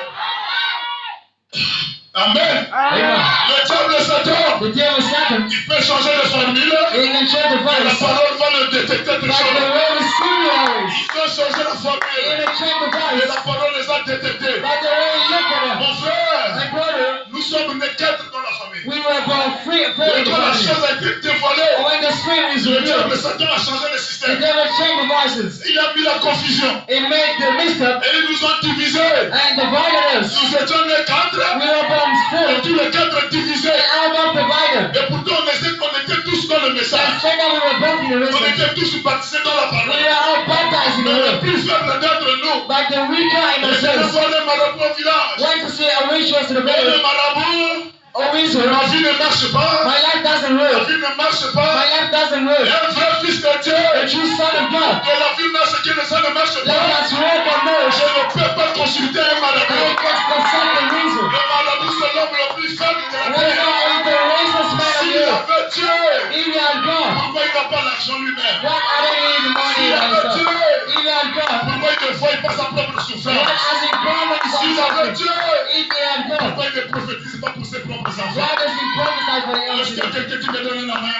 Amen. Le diable Satan, The devil Satan, il peut changer de formule. he can change the Et la voice, parole va le détecter but très the chaud. word is still always. Il peut changer la He formule. can change the Et voice, la parole les a détectés. but the way you look at him. Mon frère, My brother, nous sommes nés 4 dans la famille. we were about free Et in the quand la family. chose a été dévoilée, When the spirit is le revealed, diable Satan a changé le the système. devil changed the voices. Il a mis la confusion. It made the mix-up Et ils nous ont divisés. and divided us. Nous étions nés 4. We were about Et full tous les 4 divisés. and all about divided. Et pourtant, on était tous dans le And message. said that we were both in the On message. était tous baptisés dans la We parole. were all baptized in Mais the le word. plus faible d'entre nous, But the weaker in on était ourselves voir les marabouts au village. went to see a ritual to the Mais les village. marabouts, Oh, Israel, ma vie ne marche pas. my life doesn't doesn't La work. vie ne marche My pas. life doesn't Et work. un vrai fils de Dieu. The true son of God. Que la vie marche, que ça ne marche Let pas. us work on those. Je ne peux pas consulter un I marabout. can consult the reason. Le marabout, c'est l'homme le plus faible de la What is terre. the racist man of S'il you? avait Dieu, If you had God, pourquoi il n'a pas l'argent lui-même? what are they need the money S'il avait himself? Dieu, If you had God, pourquoi il ne voit pas sa propre what souffrance? has he promised S'il on avait something? Dieu, If you had God, pourquoi il ne prophétise pas pour ses propres enfants? why does he prophesy for the Est-ce qu'il y a young quelqu'un qui me donne la main?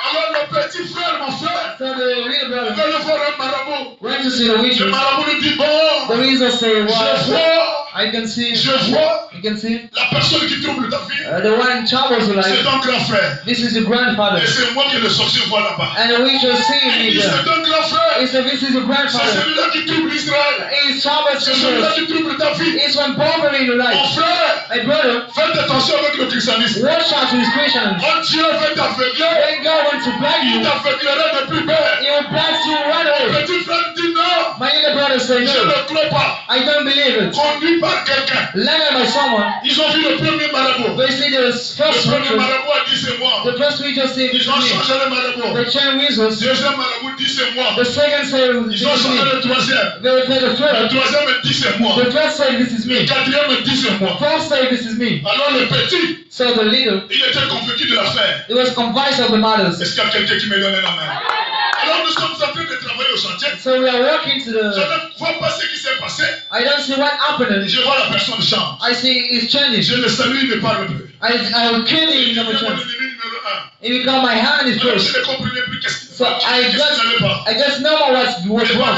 Alors le petit frère, mon frère, So the little il brother veut le voir un marabout. went to see the Le witches. marabout lui dit, The bon, weasel say, je well, vois, I can see, je vois you can see, la personne qui trouble ta vie. the one troubles your C'est life. ton grand frère. This is your grandfather. Et c'est moi qui le sorcier vois là-bas. And the witch was seeing Il me dit, there. c'est ton grand frère. He said, this is your C'est grandfather. celui-là qui trouble Israël. He's troubles C'est celui-là Israel. qui trouble ta vie. It's one bothering your Mon life. frère, My brother, faites attention avec le christianisme. watch out to his Christians. Quand Dieu veut t'aveugler, When God wants to blind il you, t'aveuglerait de plus belle. he will blast you right away. Petit frère dit non, My little brother said, je no, ne crois pas. I don't believe it. Conduit par quelqu'un. Led by someone, Ils ont vu le premier marabout. they see the Le first premier witches. marabout a dit c'est moi. The first witch said, this Ils ont is me. changé le marabout. The chain weasels. Deuxième marabout dit c'est moi. The second said, this Ils ont is changé me. le troisième. They said the Le third. troisième dit c'est moi. The first said, this is Le me. quatrième dit c'est moi. Fourth said, this is me. Alors le petit, So the little, il était convaincu de l'affaire. it was convinced of the matters. Est-ce qu'il y a quelqu'un qui me donne la main? Alors nous sommes en train de travailler au chantier. So we are walking to Je the, ne vois pas ce qui s'est passé. I don't see what happened. Je vois la personne change. I see it's changing. Je le salue, il ne parle plus. I will kill him Il in devient the mon chance. ennemi numéro un. He become my hand is Alors je first. ne comprenais plus qu'est-ce qui So n'allait pas. I just know what's Et moi, wrong.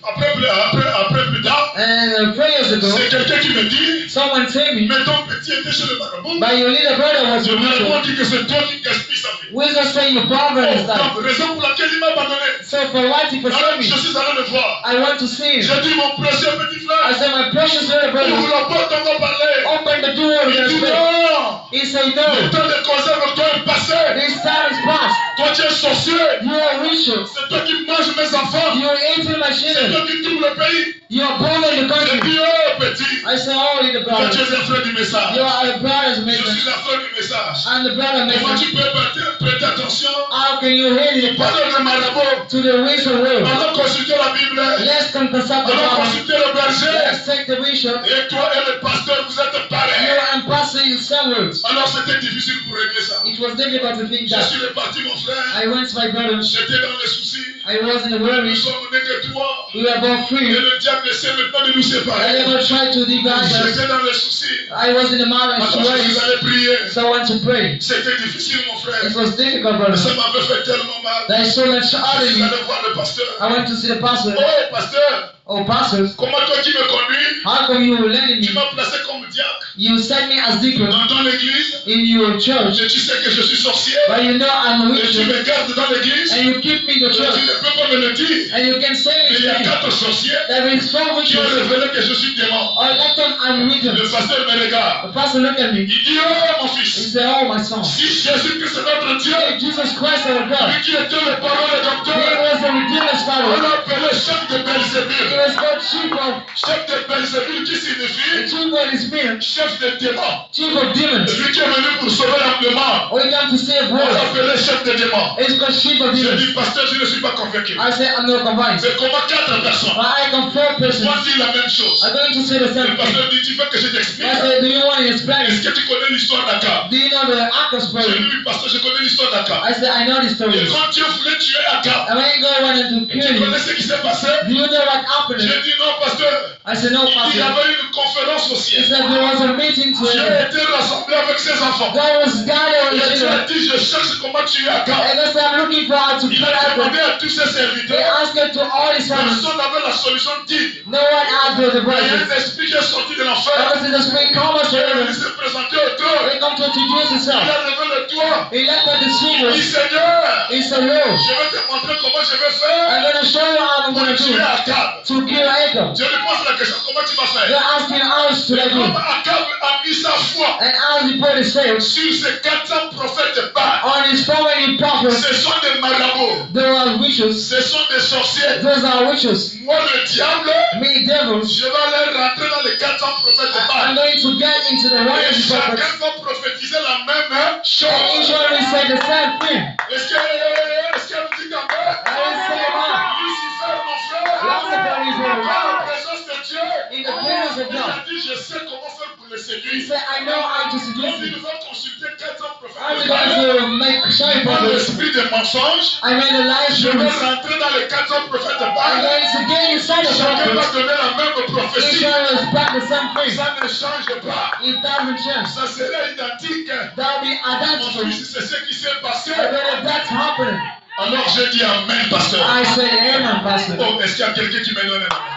après plus tard, And 3 years ago, c'est quelqu'un qui me dit, someone told me, mais ton petit était chez le marabout. but your little brother was Le a marabout witch. dit que c'est toi qui gaspille sa vie. We just say your brother is Donc, like. raison pour laquelle il m'a abandonné. So for what he Alors, forsook je me, suis allé le voir. I want to see him. J'ai dit, mon précieux petit I frère, said, my precious little ouvre brother, la porte, on va parler. open the door with Il dit respect. non. He said, Le no, temps de conserve, toi est passé. this time is past. Toi, tu es sorcier. You are rituals. C'est toi qui manges mes enfants. You are eating my C'est children. toi qui trouves le pays. You are born in the J'ai country. dit, oh petit, I said, oh, little toi tu brother, es un frère du message. you are a brother's Je message. suis un frère du message. And the brother Comment message. tu peux prêter attention? How can you hear the Parle de marabout. to the wisdom word? Allons consulter la Bible. Let's consult the Allons Bible. consulter le berger. Let's take the wisdom. Et toi et le pasteur, vous êtes You pareils. and pastor in some words. Alors c'était difficile pour régler ça. It was difficult to think Je that. suis reparti, mon frère. I went to my brother. J'étais dans les soucis. I was in the Nous worries. sommes nés que trois. We were both Et free. le diable essaie maintenant de nous I séparer. never tried to divide us. J'étais dans les soucis. I was in the mountains to Alors je suis raise allé prier. someone to pray. C'était difficile, mon frère. It was difficult, Mais brother. ça m'avait fait tellement mal. There is so much Je out in suis me. allé voir le pasteur. I went to see the pastor. Oh, pasteur, Oh, pastors, comment toi qui me conduis, how come you letting tu me? m'as placé comme diacre You sent me as deacon dans ton église, in your church, et tu sais que je suis sorcier, but you know I'm a et tu witch, me gardes dans l'église, and you keep me in the et tu church, ne peux pas me le dire. and you can say Mais it il y a to me. 4 sorciers There is four qui ont witches. révélé que je suis démon. Oh, let them I'm Le witches. pasteur me regarde. The pastor looked at me. Il dit, oh mon He fils, said, oh, my son. si Jésus-Christ est notre Dieu, Hey, Jesus Christ, our God. lui qui était le parole de He docteur, was the Redeemer's on father. l'a appelé chef de He Belzébul. was called chief of, Chef de Belzébul qui the signifie chief of his men, chef de démons. chief of demons. Celui qui est venu pour sauver le monde. Or he come to save On world. l'appelait chef de démons. It's called chief of J'ai demons. dit, pasteur, je ne suis pas convaincu. I said, I'm not convinced. Mais comment 4 personnes But I come 4 persons. vont dire la même chose? I'm going to say the Le same thing. pasteur dit, tu veux que je t'explique? I said, do you want to explain? Est-ce que tu connais l'histoire d'Akab? Do you know the Akab J'ai story? dit, oui, pasteur, je connais l'histoire d'Akab. I said, I know the Et story. quand Dieu voulait tuer Akab, And when God wanted to tu kill him, connais ce qui s'est passé? do you know what happened? J'ai dit, non, pasteur. I said, no, Il y pastor. avait une conférence au He ciel. said, there was a meeting to Dieu him. était rassemblé avec ses enfants. God was gathered Et with Dieu a children. dit, je cherche comment tuer Akab. And I said, I'm looking for how to Il kill a demandé Akab. à tous ses They serviteurs. asked him to all his servants. Personne n'avait la solution digne. No one asked for the Il y a brothers. un esprit qui est sorti de l'enfer. That was in the spirit, come us to Il heaven. s'est présenté au trône. They come to introduce Il himself. a levé le doigt. He left at the Il dit, singers. Seigneur, He said, Lord, je vais te montrer comment je vais faire I'm going to show you how I'm pour going to do tuer it. Akab. To kill Akab. Je lui pose la question, comment tu vas faire? They're asking us to Et like comme him. Akab a mis sa foi And as he put his faith sur ces 400 prophètes de Baal, on his family prophets, ce sont des marabouts, there are witches. ce sont des sorciers. Those are witches. Moi, le diable, Me devils. je vais aller rentrer dans les 400 prophètes de I'm Baal. going to get into the Et right of the chacun prophets. va prophétiser la même chose. And each one will say the same thing. Est-ce qu'elle dit quand même? I will say, man, Lucifer, mon frère, Lucifer is dans here. la présence de Dieu, In the presence of il a God. dit, je sais comment faire pour le He séduire. said, I know how to Donc, seduce il you. va consulter 400 I'm prophètes. going to make shy Par prophets. l'esprit de mensonge, I made a lie je vais prophets. rentrer dans les 400 prophètes de I'm Baal. going to get inside the Chacun va prophets. donner la même Each prophétie. one will spread the same thing. Ça ne change pas. It doesn't change. Ça sera identique. That'll be Mon identical. fils, c'est ce qui s'est passé. And then if that's happening, Alors je dis Amen, pasteur. I said, Amen, Pastor. Oh, est-ce qu'il y a quelqu'un qui me donne un amen?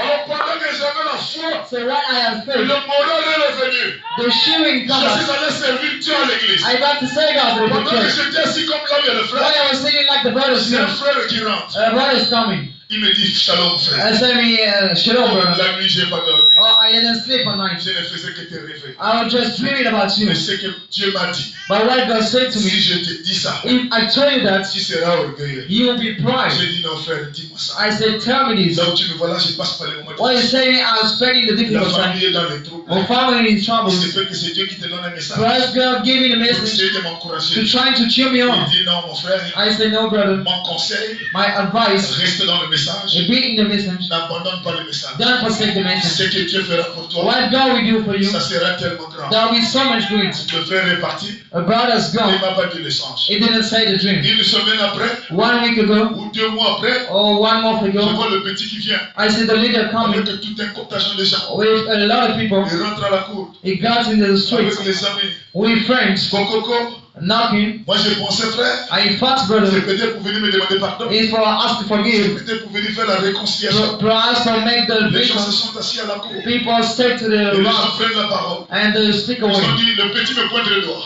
Alors pendant que j'avais la foi, So what I have le faith, moral est revenu. the shooting Je comes. suis allé servir Dieu à l'église. I got to say God to the Pendant que church. j'étais assis comme là, il y a le When frère. I was singing like the brothers C'est un do, frère qui rentre. a brother is coming. Il me dit Shalom, frère. I said me, shalom, Oh, brother. la nuit, j'ai pas dormi. Oh, I didn't sleep at night. Je ne faisais que te rêver. I was just dreaming about you. Mais ce que Dieu m'a dit, But what God said to si me, je te dis ça, if I tell you that, tu seras orgueilleux. you will be J'ai pride. dit non, frère, dis-moi ça. I said, tell me this. Là où tu me vois là, je passe par les moments What you difficiles. saying, I was spending the La difficult time. famille est dans les troubles. My family is in trouble. Il se fait que c'est Dieu qui te donne un message. First God gave me the Pour message essayer de to m'encourager. try to cheer me Il on. dit non, mon frère, I said, no, brother. mon conseil, My advice, reste dans le message. be in the message. N'abandonne pas le message. Don't forsake the message. Ce que Dieu fera pour toi, What God will do for you, ça sera tellement grand. there will be so much good. Le frère est parti. A brother's Il ne gone. m'a pas dit le songe. He didn't say the dream. Une semaine après, 1 week ago, ou 2 mois après, or 1 month je ago, vois le petit qui vient I see the leader coming avec tout un contingent de gens. with a lot of people. Il rentre à la cour He got into the streets avec les amis. with friends, Coco, knocking. moi je pensais, frère, I thought, c'est brother, peut-être pour venir me demander pardon. it's for us to C'est forgive, peut-être pour venir faire la réconciliation. for us to make the Les gens se vision. sont assis à la cour. Et People stay to the les gens rock prennent la parole. and they speak Ils ont away. dit, le petit me pointe le doigt.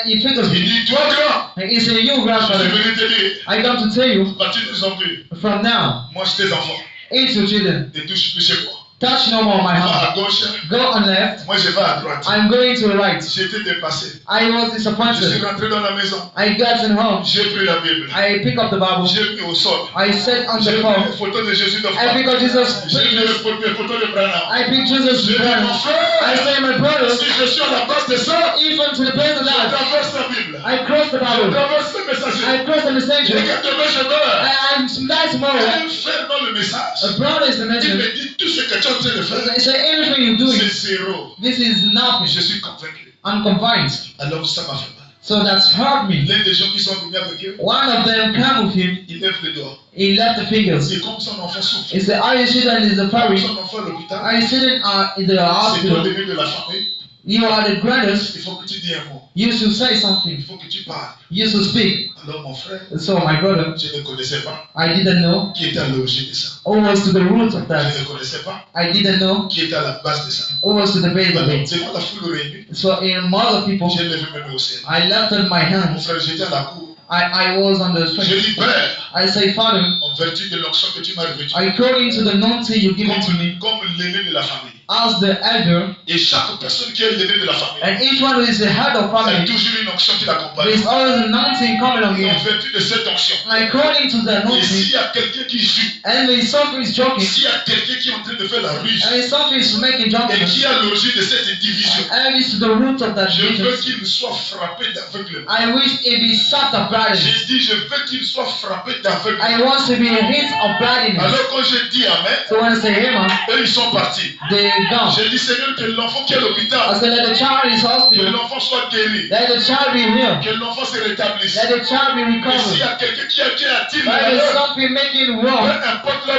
He figures Il me. dit, toi grand, And he said, you je suis grandfather, venu te dire, I got to tell you, à partir d'aujourd'hui, from now, mange tes enfants. eat your children. Ne touche plus chez moi. Touch no more my Va heart. à gauche, Go on left. moi je vais à droite. I'm going to the right. J'étais dépassé. I was Je suis disappointed. rentré dans la maison. I got in home. J'ai pris la Bible. I pick up the Bible. J'ai mis au sol. I sat on J'ai the mis floor. les photos de Jésus de I pick up Jesus' J'ai mis pictures. les photos de Branham. I pick Jesus' J'ai dit, brother. mon I frère, say, my brother, si je suis à la base de ça, even to the place of je that, traverse la Bible. I cross the Je Bible. traverse le messager. I cross the Et messenger. quand demain je meurs, I'm die tomorrow. un frère dans le message, A brother is the il messenger. me dit tout ce que tu es en train de faire, I say, everything you're doing, c'est zéro. this is nothing. Je suis convaincu. I'm convinced. Alors ça m'a fait mal. So that's hurt me. L'un des gens qui sont venus avec eux, One of them came with him. il lève le doigt. He left the fingers. C'est comme son enfant souffre. He said, are you sitting in the Comme ferry? son enfant à l'hôpital. Are you sitting in the C'est toi hospital? le début de la famille. You are the greatest. Il faut que tu dises un mot. You should say Il something. faut que tu parles. You should speak. Alors mon frère, So my brother, je ne connaissais pas I didn't know qui était à l'origine de ça. who was to the root of that. Je ne connaissais pas I didn't know qui était à la base de ça. who was to the base of Alors, it. devant la foule réunie, So in other people, j'ai levé mes mains au ciel. I lifted my Mon hands. frère, j'étais à la cour. I was on the J'ai street. dit, Père, I say, Father, en vertu de l'onction que tu m'as revêtue, according to the anointing you've given to me, comme l'aîné de la famille. as the elder, Et chaque personne qui est l'aîné de la famille, and each one who is the head of il y a family, toujours une onction qui l'accompagne. there is always an anointing coming on Et you. en vertu de cette onction, According to the et anointing, s'il y a quelqu'un qui joue, and when something is joking, s'il y a quelqu'un qui est en train de faire la ruse, and when something is making et judgment, qui est à l'origine de cette division, and it's to the root of that je veux division, qu'il soit frappé d'aveuglement. I wish it be shut of blindness. J'ai dit, je veux qu'il soit frappé d'aveuglement. I want to be a hit of blindness. Alors quand je dis Amen, So when I say amen, eux ils sont partis. they gone. J'ai dit, Seigneur, que l'enfant qui est à I l'hôpital, said, let the child is que hospital, l'enfant soit guéri, let the child be healed, que l'enfant se rétablisse. let the child be Et s'il y recovered. a quelqu'un qui attire But if malheur, something making peu wrong, importe là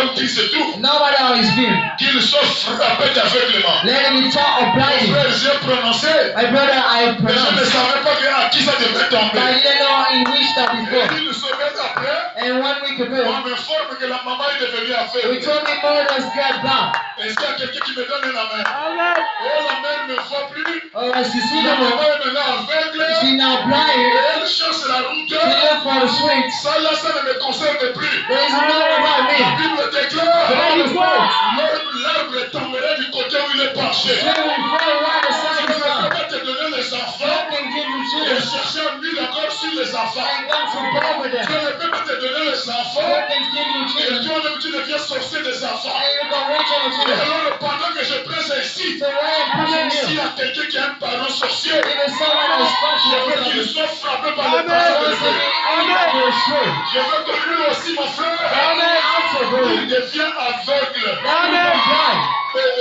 où il se trouve, no matter how it's been, qu'il soit frappé d'aveuglement. let him be taught of Mon blindness. frère, j'ai prononcé, My brother, I mais je ne pronounced, savais pas à qui ça devrait but I tomber. didn't know in which that Et before. une semaine après, And 1 week on ago, m'informe que la maman est devenue we aveugle. told me murders get back. Est-ce qu'il y a quelqu'un qui me donne la main? Oh, la mère ne voit plus. Oh, as you see La the maman mom, est maintenant aveugle. she now Et blind. elle cherche la route. She look for the streets. Ça là, ça ne me concerne plus. There is no about La me. Bible The déclare, Bible says, l'arbre tomberait du côté où il est penché. "She will fall right Tu aside ne the peux sun." pas te donner les enfants God can give you et children chercher un mille encore sur les enfants. and God to cover Tu them. ne peux pas te donner les enfants God can give you et children toi-même tu deviens sorcier des enfants. and you can reach out to Et them. alors pendant que je prêche ici, So why am I pushing s'il you? y a quelqu'un qui a un parent sorcier, If there's someone a Je veux special qu'il soit frappé par le I passage want de to Dieu. be angry for his spirit. Je veux que lui aussi, mon frère, Amen. Also, il bro. devient aveugle. Amen. Blind.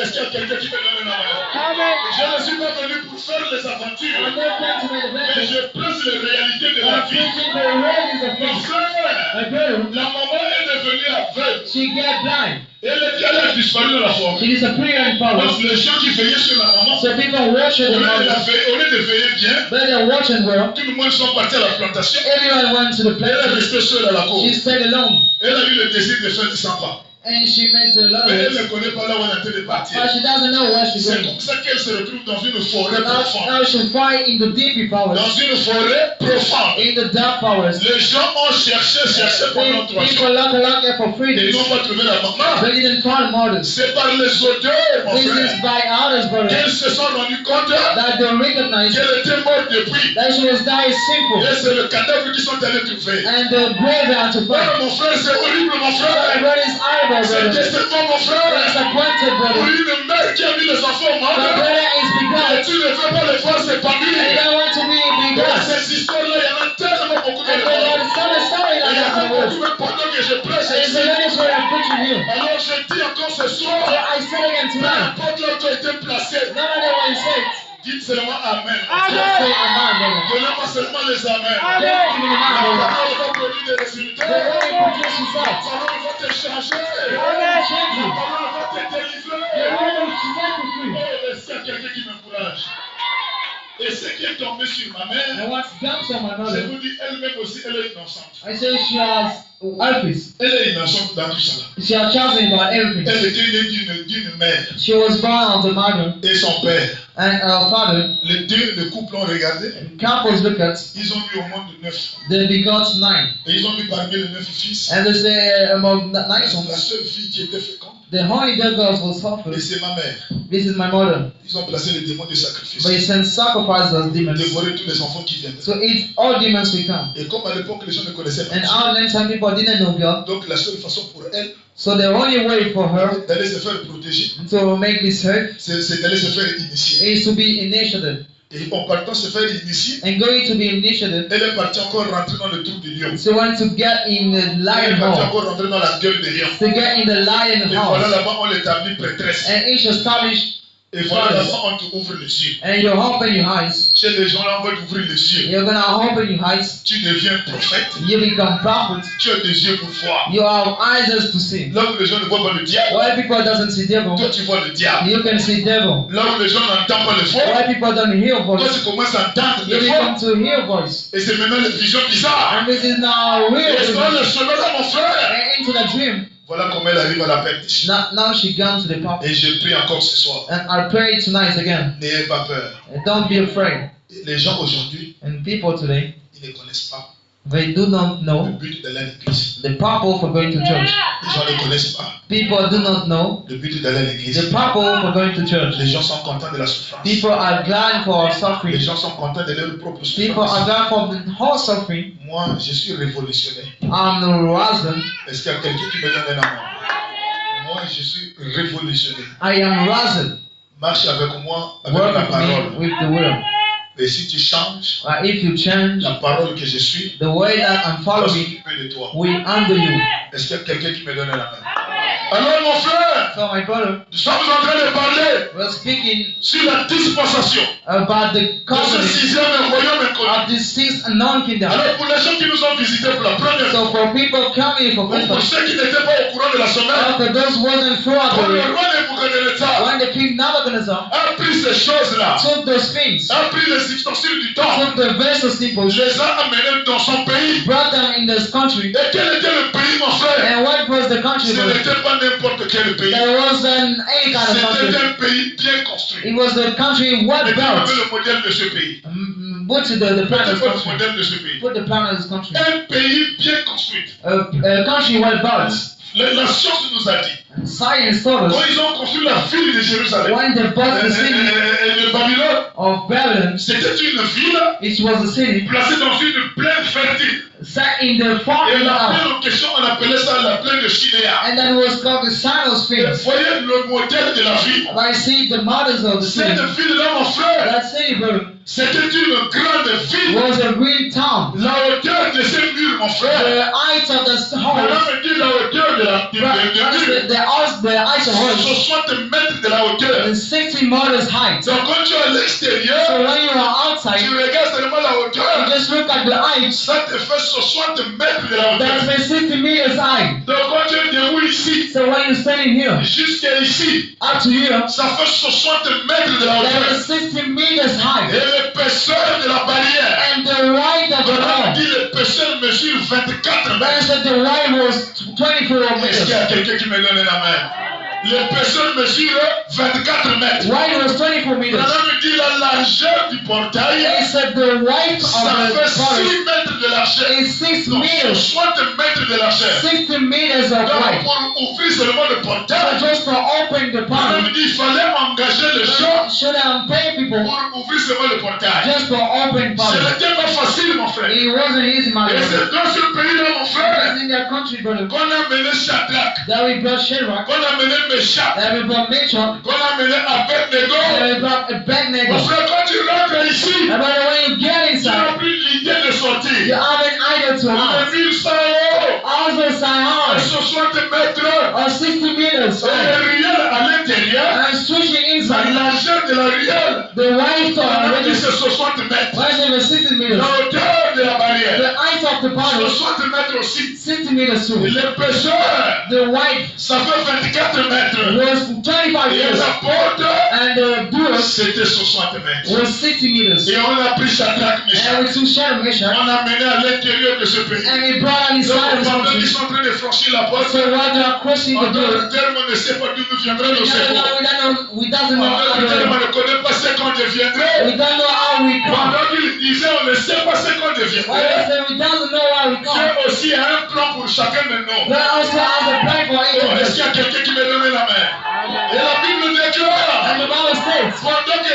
Est-ce qu'il y a quelqu'un qui me donne la main? Amen. Je ne suis pas venu pour faire les aventures, I'm not trying to make mais advantage. je presse les réalités de la I'm vie. preaching the realities of Mon life. frère, My brother, la maman est devenue aveugle. she got blind. Et elle a disparu dans la forêt. She disappeared in Donc forest. les gens qui veillaient sur la maman, So people watching the mother, au lieu de veiller bien, but they're watching well. tout le monde sont partis à la plantation. Everyone went to the Elle est place. restée seule à la cour. She stayed alone. Elle a eu le désir de faire du samba. And she made the Mais elle ne love. connaît pas là où elle est en train de partir. But she doesn't know where she's C'est going. comme ça qu'elle se retrouve dans une forêt profonde. Now she fight in the deep forest. Dans une forêt profonde. In the dark forest. Les gens ont cherché pendant 3 jours. People looking for Et freedom. ils n'ont pas trouvé la maman. They didn't find mothers. C'est par les odeurs, mon This is frère, by others, brother, qu'elles se sont rendues compte that they recognize qu'elle était morte depuis. that she was dying sinful. Et c'est le cadavre qu'ils sont allés trouver. And the graveyard to Oh, find. mon frère, c'est horrible, mon frère. Brother is horrible, C'est brother. décevant, mon frère. Disappointed, Pour brother. une mère qui a mis les enfants au The monde, brother is et because tu ne veux pas les voir they s'épanouir. don't want to be Dans because. ces histoires-là, il y en a tellement beaucoup dans And le monde. there is some story Et il like y en that a in the world. beaucoup, même pendant que je prêche And it's ici. the last word I'm preaching here. Alors je dis encore ce So soir, I said again peu tonight. importe là où tu as été placé, No matter what you say, dites seulement Amen. just say amen, brother. Donnez-moi seulement les Amen. Just give me the La man, brother. parole va produire des The résultats. way you produce La results. parole va te changer. Amen. Change La you. parole va te The délivrer. way you set you free. Oh, est-ce qu'il y a quelqu'un qui m'encourage? Et ce qui est tombé sur ma mère, And what's done to my je mother, vous dis, elle-même aussi, elle est innocente. I say she has herpes. Elle est innocente dans tout ça. She has chosen about everything. Elle était née d'une mère She was born of the mother et son père. and her father. Les deux, le couple ont regardé. Couples look at, Ils ont mis au monde 9. they begot 9. Et ils ont mis parmi les 9 fils. And they say among the 9 La sons, seule fille qui était féconde. the only dead girls was Et suffered. c'est ma mère. This is my mother. Ils ont placé les démons de sacrifice. But he sent sacrifices as demons. Dévorer tous les enfants qui viennent. So eat all demons we come. Et comme à l'époque les gens ne connaissaient pas And Dieu, all them time people didn't know God. donc la seule façon pour elle So the only way for her d'aller se faire protéger, to make this hurt c'est d'aller se faire initier. is to be initiated. Et en partant se faire initier, And going to be initiated, elle est partie encore rentrer dans le trou du lion. so want to get in the Elle lion est partie hole. encore rentrer dans la gueule des lions. To get in the lion Et voilà house. là-bas on l'établit prêtresse. And each established, Et voilà là-bas on t'ouvre les yeux. and you open your eyes. Chez les gens là on va t'ouvrir les yeux. You're gonna open your eyes. Tu deviens prophète. You become prophet. Tu as des yeux pour voir. You have eyes as to see. Là où les gens ne voient pas le diable, Why people doesn't see devil, toi tu vois le diable. you can see devil. Là où les gens n'entendent pas le faux, Why people don't hear toi voice, tu commences à entendre you le become faux. to hear voice. Et c'est maintenant les visions bizarres. And this is now Et real. c'est dans le chemin là mon frère. And into the dream. Voilà comment elle arrive à la perdition. Now she gone to the prophet. Et je prie encore ce soir. And I pray tonight again. N'ayez pas peur. Don't be afraid. Les gens aujourd'hui, And people today, ils ne connaissent pas they do not le know but d'aller à l'église. the purpose for going to church. Les gens ne connaissent pas People do not know le but d'aller à the l'église. purpose for going to church. Les gens sont contents de la souffrance. People are glad for Les suffering. gens sont contents de leur propre People are souffrance. glad for the whole suffering. Moi, je suis révolutionnaire. I'm the reason. Est-ce qu'il y a quelqu'un qui me donne un amour? Moi, je suis révolutionnaire. I am reason. Marche avec moi, avec Work la with parole. me with the will. Et si tu changes If you change la parole que je suis, the way that I'm je vais following, s'occuper de toi. we under you. Est-ce qu'il y a quelqu'un qui me donne la main? Alors, mon frère, So my brother, nous sommes en train de parler we're speaking sur la dispensation about the de ce covenant sixième royaume inconnu. of the sixth non-kingdom. Alors, pour les gens qui nous ont visités pour la première fois, So for people coming for ou pour Christmas, ceux qui n'étaient pas au courant de la semaine, for those who wasn't throughout quand the le week, roi Nebuchadnezzar when the king Nebuchadnezzar a pris ces choses-là, took those things, a pris les ustensiles du temple, took the vessels people, les a amenés dans son pays. brought them in this country. Et quel était le pays, mon frère? And what was the country? Ce n'était pas n'importe quel pays. There wasn't any kind of C'était country. un pays bien construit. It was the country well Et puis, on built. veut le modèle de ce pays. What's the plan of Mettez this pas le country? modèle de ce pays. Put the plan of this country. Un pays bien construit. A country well built. La science nous a dit, Science told quand us ils ont construit la ville de Jérusalem, when they built the city de Babylone, of Babylon, c'était une ville it was a city placée dans une plaine fertile. set in the Et farming la land. plaine en question, on appelait ça la plaine de Shinéa. And then it was called the Silos Et Fields. voyez le modèle de la ville. And I see the mothers of the city. Cette ville-là, mon frère, That city, brother, c'était une grande ville. was a green town. La hauteur de ces murs, mon frère. The height of the Maintenant, house, me dit la hauteur de la du mur. the height of house 60 mètres de la hauteur. is 60 meters height. Donc quand tu es à So l'extérieur, when you are outside, tu regardes seulement la you hauteur. just look at the height. Ça te fait 60 mètres de la That's hauteur. been 60 meters high. Donc quand tu es debout ici, So when you're standing here, jusqu'à ici, up to here, ça fait 60 mètres de la that hauteur. is 60 meters high. Et l'épaisseur de la barrière, And the height of the on wall, dit l'épaisseur mesure 24 that mètres. is that the height was 24 Est-ce qu'il y meters. a quelqu'un qui me donne la main? L'épaisseur mesure 24 mètres. Height was 24 meters. Maintenant, me dit la largeur du portail, He said the height ça of fait the 6 forest mètres de largeur. is 6 Donc, meters. 60 mètres de largeur. 60 meters of Donc, height. pour ouvrir seulement le So portail, just for opening the on pond, me dit il fallait engager les gens should I pay people pour ouvrir seulement le portail. just for opening Ce pond? n'était pas facile, mon frère. It wasn't easy, my Et brother. c'est dans ce pays-là, mon frère, It's in their country, brother, qu'on a mené Shadrach, that we brought Shadrach, qu'on a mené Meshach, that we brought Meshach, qu'on a mené Abednego. that we brought Mon Abednego. frère, quand tu rentres ici, And brother, when you get tu n'as inside, plus l'idée de you sortir. have an idol to Le house. mur sans haut, Also, Sihon, 60 mètres, or 60 meters et high. le riel à l'intérieur, And switching la inside, largeur de la riel, the height on a of dit the c'est 60 mètres. why is it 60 meters? La hauteur de la barrière, The height of the pond is 60 mètres aussi. 60 meters Et too. l'épaisseur, The height ça fait 24 mètres. was 25 Et meters. la porte, And the door c'était 60 mètres. was 60 meters. Et on a pris Shadrach, And Meshach, we took Shadrach, Meshach, on a mené à l'intérieur de ce pays. and we brought on Donc inside of the pendant qu'ils country. sont en train de franchir la porte, So while they are crossing en the door, d'autres termes, on ne sait pas d'où nous viendra le secours. we doesn't En know how d'autres termes, to, on ne connaît pas ce qu'on deviendrait. we don't know how we come. Pendant qu'il disait, on ne sait pas ce qu'on Like I deviendrait. said, we doesn't know how we come. Dieu aussi a un plan pour chacun de nous. God also has a plan for each Oh, of est-ce us. qu'il y a quelqu'un qui me donne la main? Et la Bible déclare, And the Bible states, pendant que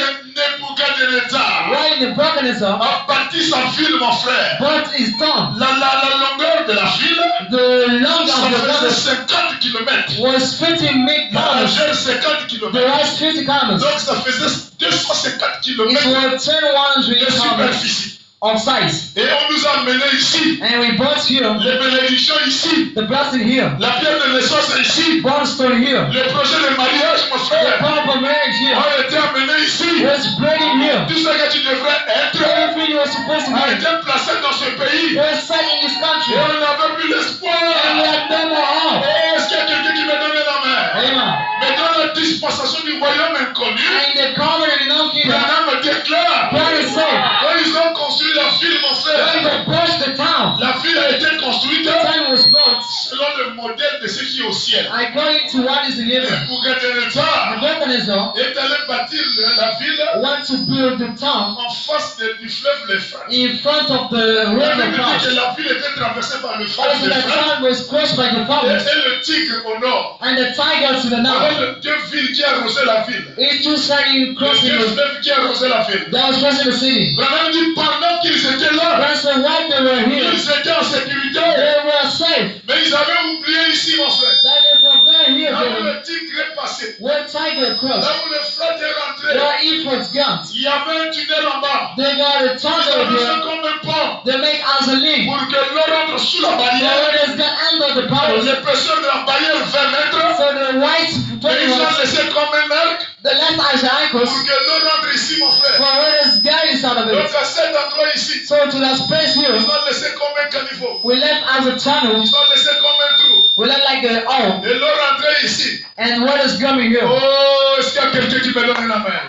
Nebuchadnezzar right in the brokenness of, a bâti sa ville, mon frère, but is done. la longueur de la ville, The length ça of the faisait brokenness 50 km. was 50 La kilometers. largeur 50 The km. wide 50 kilometers. Donc ça faisait 250 It km was 21 de kilometers superficie. of size. Et on nous a amenés ici. And we brought here, Les bénédictions ici. the blessing here, La pierre de naissance est ici. Bondstone here, Le projet de mariage, mon the frère, proper marriage here, a été amené ici. was bringing here. Tout ce que tu devrais être Everything you were supposed to a be été placé dans ce pays. was set in this Et country. on n'avait plus l'espoir. And we had no more hope. Oh, est-ce qu'il y a quelqu'un qui me donne la main? Amen. Mais dans la dispensation du royaume inconnu, And the covenant in the kingdom, Branham déclare, God is saying, quand ils ont construit la ville, mon when frère, they built the town, la ville a été construite the town was built selon le modèle de ce qui est au ciel. according to what is in heaven. Nebuchadnezzar Nebuchadnezzar est allé bâtir la ville want to build the town en face du fleuve l'Euphrate. in front of the La river Bible dit que Euphrates. la ville était traversée par le fleuve Also, the l'Euphrate town was crossed by the et forest le tigre au nord. and the tiger to the north. Voilà les deux villes qui arrosaient la ville. It's two sided Les crossing deux the, fleuves qui arrosaient la ville. that was crossing the city. Branham dit pendant qu'ils étaient là, That's the while they were here. ils étaient en sécurité. They were safe. Mais ils avaient oublié ici, mon frère. That they forgot here, Là où brother. le tigre est passé, Where tiger crossed, là où le fleuve est rentré, where Ephraim's gone. il y avait un tunnel en bas. They got a Ils tunnel avaient fait here. comme un pont They make as a link. pour que l'eau rentre sous la The barrière. waters got under the powers. L'épaisseur de la barrière 20 mètres. So the white Mais ils ont 21, laissé comme un arc the left as the pour ankles, que l'eau rentre ici, mon for frère. waters guidance out of Donc it. à cet endroit ici, So to that space ils here, ont laissé comme un caniveau. we left as a tunnel. Ils ont laissé comme un trou. We left like the hole, Et l'eau rentrait ici. and waters coming here. Oh, est-ce qu'il y a quelqu'un qui me donne la main?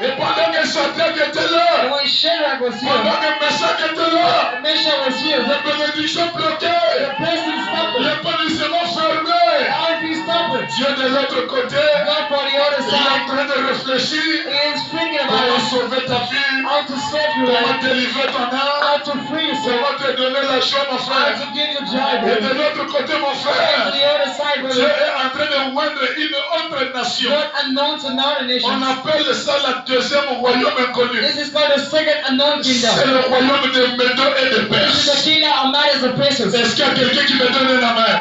Et pendant que Shadrach était And là, when Shadrach was here, pendant que Meshach était là, Meshach was here. les bénédictions The bloquées, blessing stopped it. les bénissements fermés. Everything stopped it. Dieu de l'autre côté, God for the other il est side en train de réfléchir is thinking comment about it. sauver ta vie, How to save your comment life, délivrer ton âme, how to free yourself, comment te donner la joie, mon how frère. to give you joy, Et de brother. l'autre côté, mon And to frère, the other side, Dieu brother. est en train de moindre une autre nation. God unknown to another On nation. appelle ça la deuxième royaume inconnu. This is called the second unknown C'est kingdom. le royaume de Médo et de This is Perse. the kingdom of Medes and Persians. Est-ce qu'il y a quelqu'un qui me donne la main?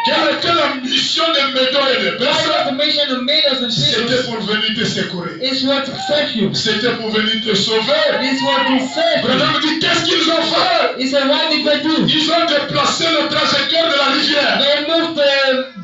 Quelle était la mission de Médo et de What was Perse? the mission of Medos and C'était Persians? pour venir te secourir. It's what to save you. C'était pour venir te sauver. It's what to save you. Branham dit, qu'est-ce qu'ils ont fait? He said, what did they do? Ils ont déplacé le trajectoire de la rivière. They moved the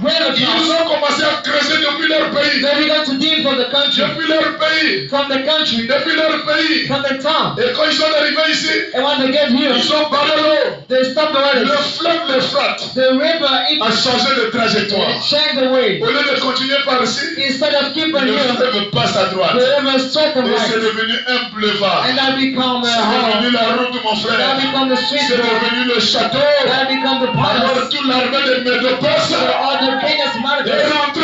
river Ils across. ont commencé à creuser depuis leur pays. They began to dig from the country. Depuis leur pays. From the country. Depuis leur pays. From the town. Et quand ils sont arrivés ici, And when they get here, ils ont barré l'eau. they stop the Le water. fleuve l'Euphrate The river a changé de trajectoire. changed the way. Au lieu de continuer par ici, Instead of keeping le here, fleuve passe à droite. the river struck the Et c'est right. devenu un boulevard. And that become a C'est devenu hall. la route, mon That frère. become the street C'est road. devenu le château. That become the Alors palace. toute l'armée de Médo-Perse So all the kingdoms est manifest. rentrée.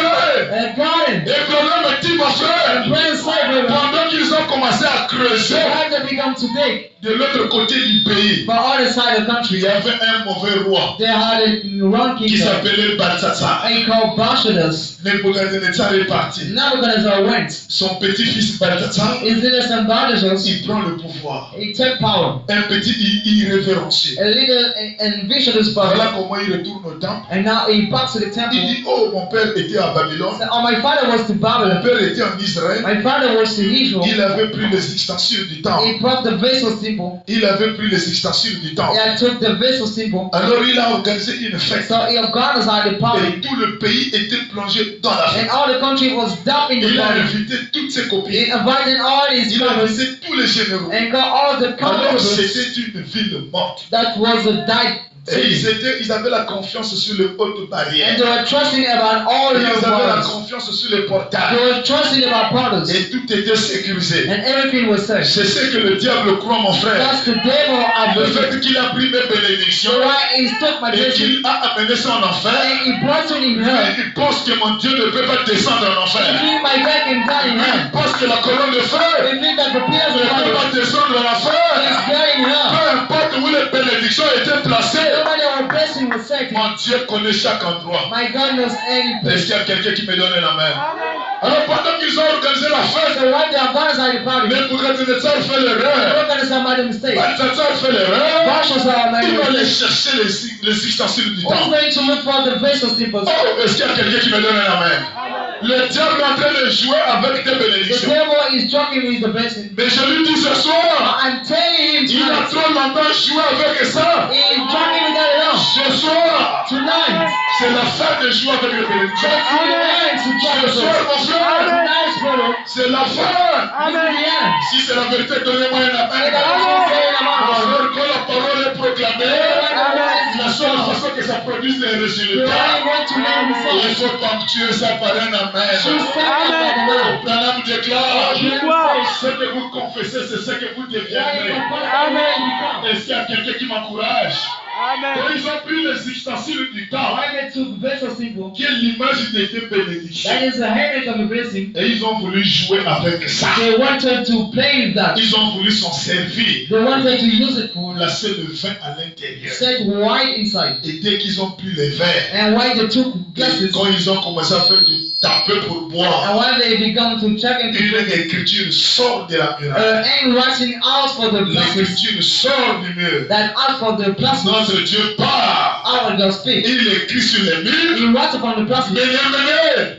And garden. Et Branham dit, mon frère, And pray inside river. pendant qu'ils ont commencé à creuser Why they become to dig? de l'autre côté du pays, But on the side of the il country, y avait un mauvais roi they had a wrong qui kingdom. s'appelait Balthazar. And called Belshazzar. Nebuchadnezzar est parti. Nebuchadnezzar went. Son petit-fils Balthazar, His little son Belshazzar, il prend le pouvoir. he took power. Un petit irrévérencieux. A little envisioned his Voilà power. comment il retourne au temple. And now he backs to the Il temple. dit, oh, mon père était à Babylone. Said, oh, my father was to Mon Babylon. père était en Israël. My father was to Israel. Il avait pris les ustensiles du temple. He brought the vessel symbol. Il avait pris les ustensiles du temple. He took the vessel symbol. Alors il a organisé une fête. So he organized the party. Et tout le pays était plongé dans la fête. And all the country was dumped in the Il a party. invité toutes ses He copines. invited all his Il a brothers invité tous les généraux. and got all the Alors conquerors. c'était une ville morte. That was a died Et city. ils avaient la confiance sur les hautes And barrières. they were trusting about all Ils the avaient la walls. confiance sur les They portails. were trusting about brothers. Et tout était sécurisé. And everything was safe. C'est ce que le diable croit, mon frère. That's the devil of Le the fait qu'il a pris mes bénédictions So why he took my et blessing qu'il a amené ça en enfer, and he brought it in hell. il pense que mon Dieu ne peut pas descendre en He enfer. think my God can die in Il hell. pense que la colonne de feu He think that the pillars ne of peut fire pas descendre en is enfer. there in hell. Peu importe où les bénédictions étaient placées, No matter what blessing was set, mon Dieu connaît chaque endroit. my God knows any Est-ce place. qu'il y a quelqu'un qui me donne la main? Alors pendant qu'ils ont organisé la fête, So what they have done inside the party, Nebuchadnezzar fait they're l'erreur. not going to made a mistake. Balthazar fait l'erreur. Belshazzar made Il a va aller mistake. chercher les ustensiles du Who's temple. going to look for the vessel symbols? Oh, est-ce qu'il y a quelqu'un qui me donne la main? Le diable est en train de jouer avec tes The bénédictions. devil is joking with the blessing. Mais je lui dis ce soir, I'm telling him il a tonight, trop longtemps joué avec ça. he's joking with that alone. Ce soir, Tonight, c'est la fin de jouer avec les bénédictions. that's the end to joke Ce with soir, us. mon frère, Tonight's brother, c'est la fin. this is the end. Si c'est la vérité, donnez-moi une And appel. the Lord saying Mon about frère, quand la parole est proclamée, la seule façon que ça produise des you résultats, only want to make il mistakes. faut ponctuer ça par un You amen. stand up by the Lord. Branham déclare, You know, ce que vous confessez, c'est ce que vous why you deviendrez. confess the way you become. Est-ce qu'il y a quelqu'un qui m'encourage? Quand ils ont pris les ustensiles du temps, Why they took vessel symbol, qui est l'image de tes bénédictions, that is the image of a blessing. et ils ont voulu jouer avec ça. They wanted to play with that. Ils ont voulu s'en servir. They wanted to use it for Placer le vin à l'intérieur. set white inside. Et dès qu'ils ont pris les verres, And why they took et glasses. quand ils ont commencé à faire du taper pour boire, And when they began to check into une écriture sort de la muraille. handwriting out for the glasses, L'écriture sort du mur. that out for the glasses, Notre Dieu part. our God speak. Il écrit sur les murs. He writes upon the glasses, Menez,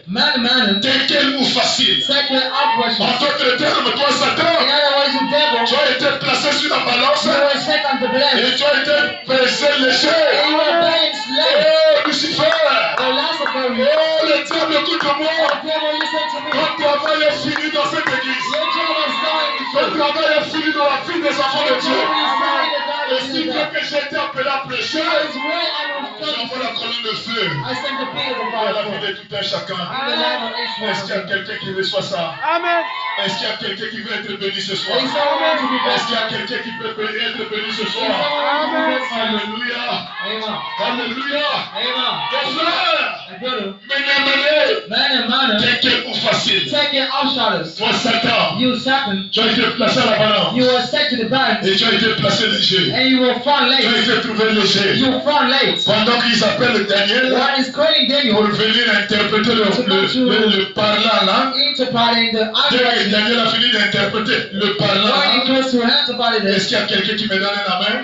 man, quel ou facile. second operation. En d'autres termes, toi, In Satan, other words, the devil, tu as été placé sur la balance you were set on the blast. et tu as été pesé léger. And you were balanced left. Oh, Lucifer! The last of them. Oh, le diable, écoute-moi! The devil, listen to me. Ton travail est fini dans cette église. Your job is done. Ton travail est fini dans la vie des enfants de Your Dieu. job is done. Et si bien que j'ai été appelé à prêcher, That is where I was j'envoie la colonne de feu I send the pit of the à la fire. vie de tout un chacun. In the name of each one Est-ce of qu'il y a them. quelqu'un qui reçoit ça? Amen. Est-ce qu'il y a quelqu'un qui veut être béni ce soir? Is someone to be Est-ce blessed? qu'il y a quelqu'un qui peut être béni ce Is soir? someone to be blessed? Alléluia! Amen. Alléluia! Amen. Ton frère! My brother, Menez, man and man, quelqu'un ou facile. taking outsiders. Toi, Satan, You Satan, tu as été placé à la balance you were set to the balance et tu as été placé léger. and you were found Tu as late. été trouvé léger. You were found late. Pendant qu'ils appellent Daniel One is calling pour Daniel venir interpréter le parler en langue. interpreting the Dès que outsiders. Daniel a fini d'interpréter le parler en When langue, it goes to interpret est-ce this, qu'il y a quelqu'un qui me donne la main?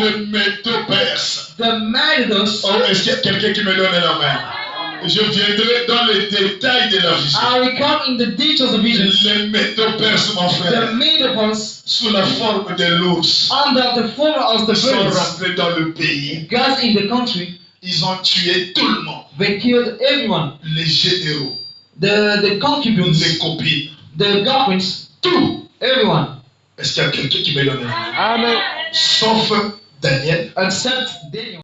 Le Médo-Perse. The Medos. Oh, est-ce qu'il y a quelqu'un qui me donne la main? Je viendrai dans les détails de la vision. I will come in the details of visions. Le Médo-Perse, mon The frère, Medos, sous la forme de l'ours, under the form of the sont birds, rentrés dans le pays. got in the country. Ils ont tué tout le monde. They killed everyone. Les généraux, The concubines, les copines, the girlfriends, tout. everyone. Est-ce qu'il y a quelqu'un qui me donne la main? Amen. Sauf Daniel, Except Daniel.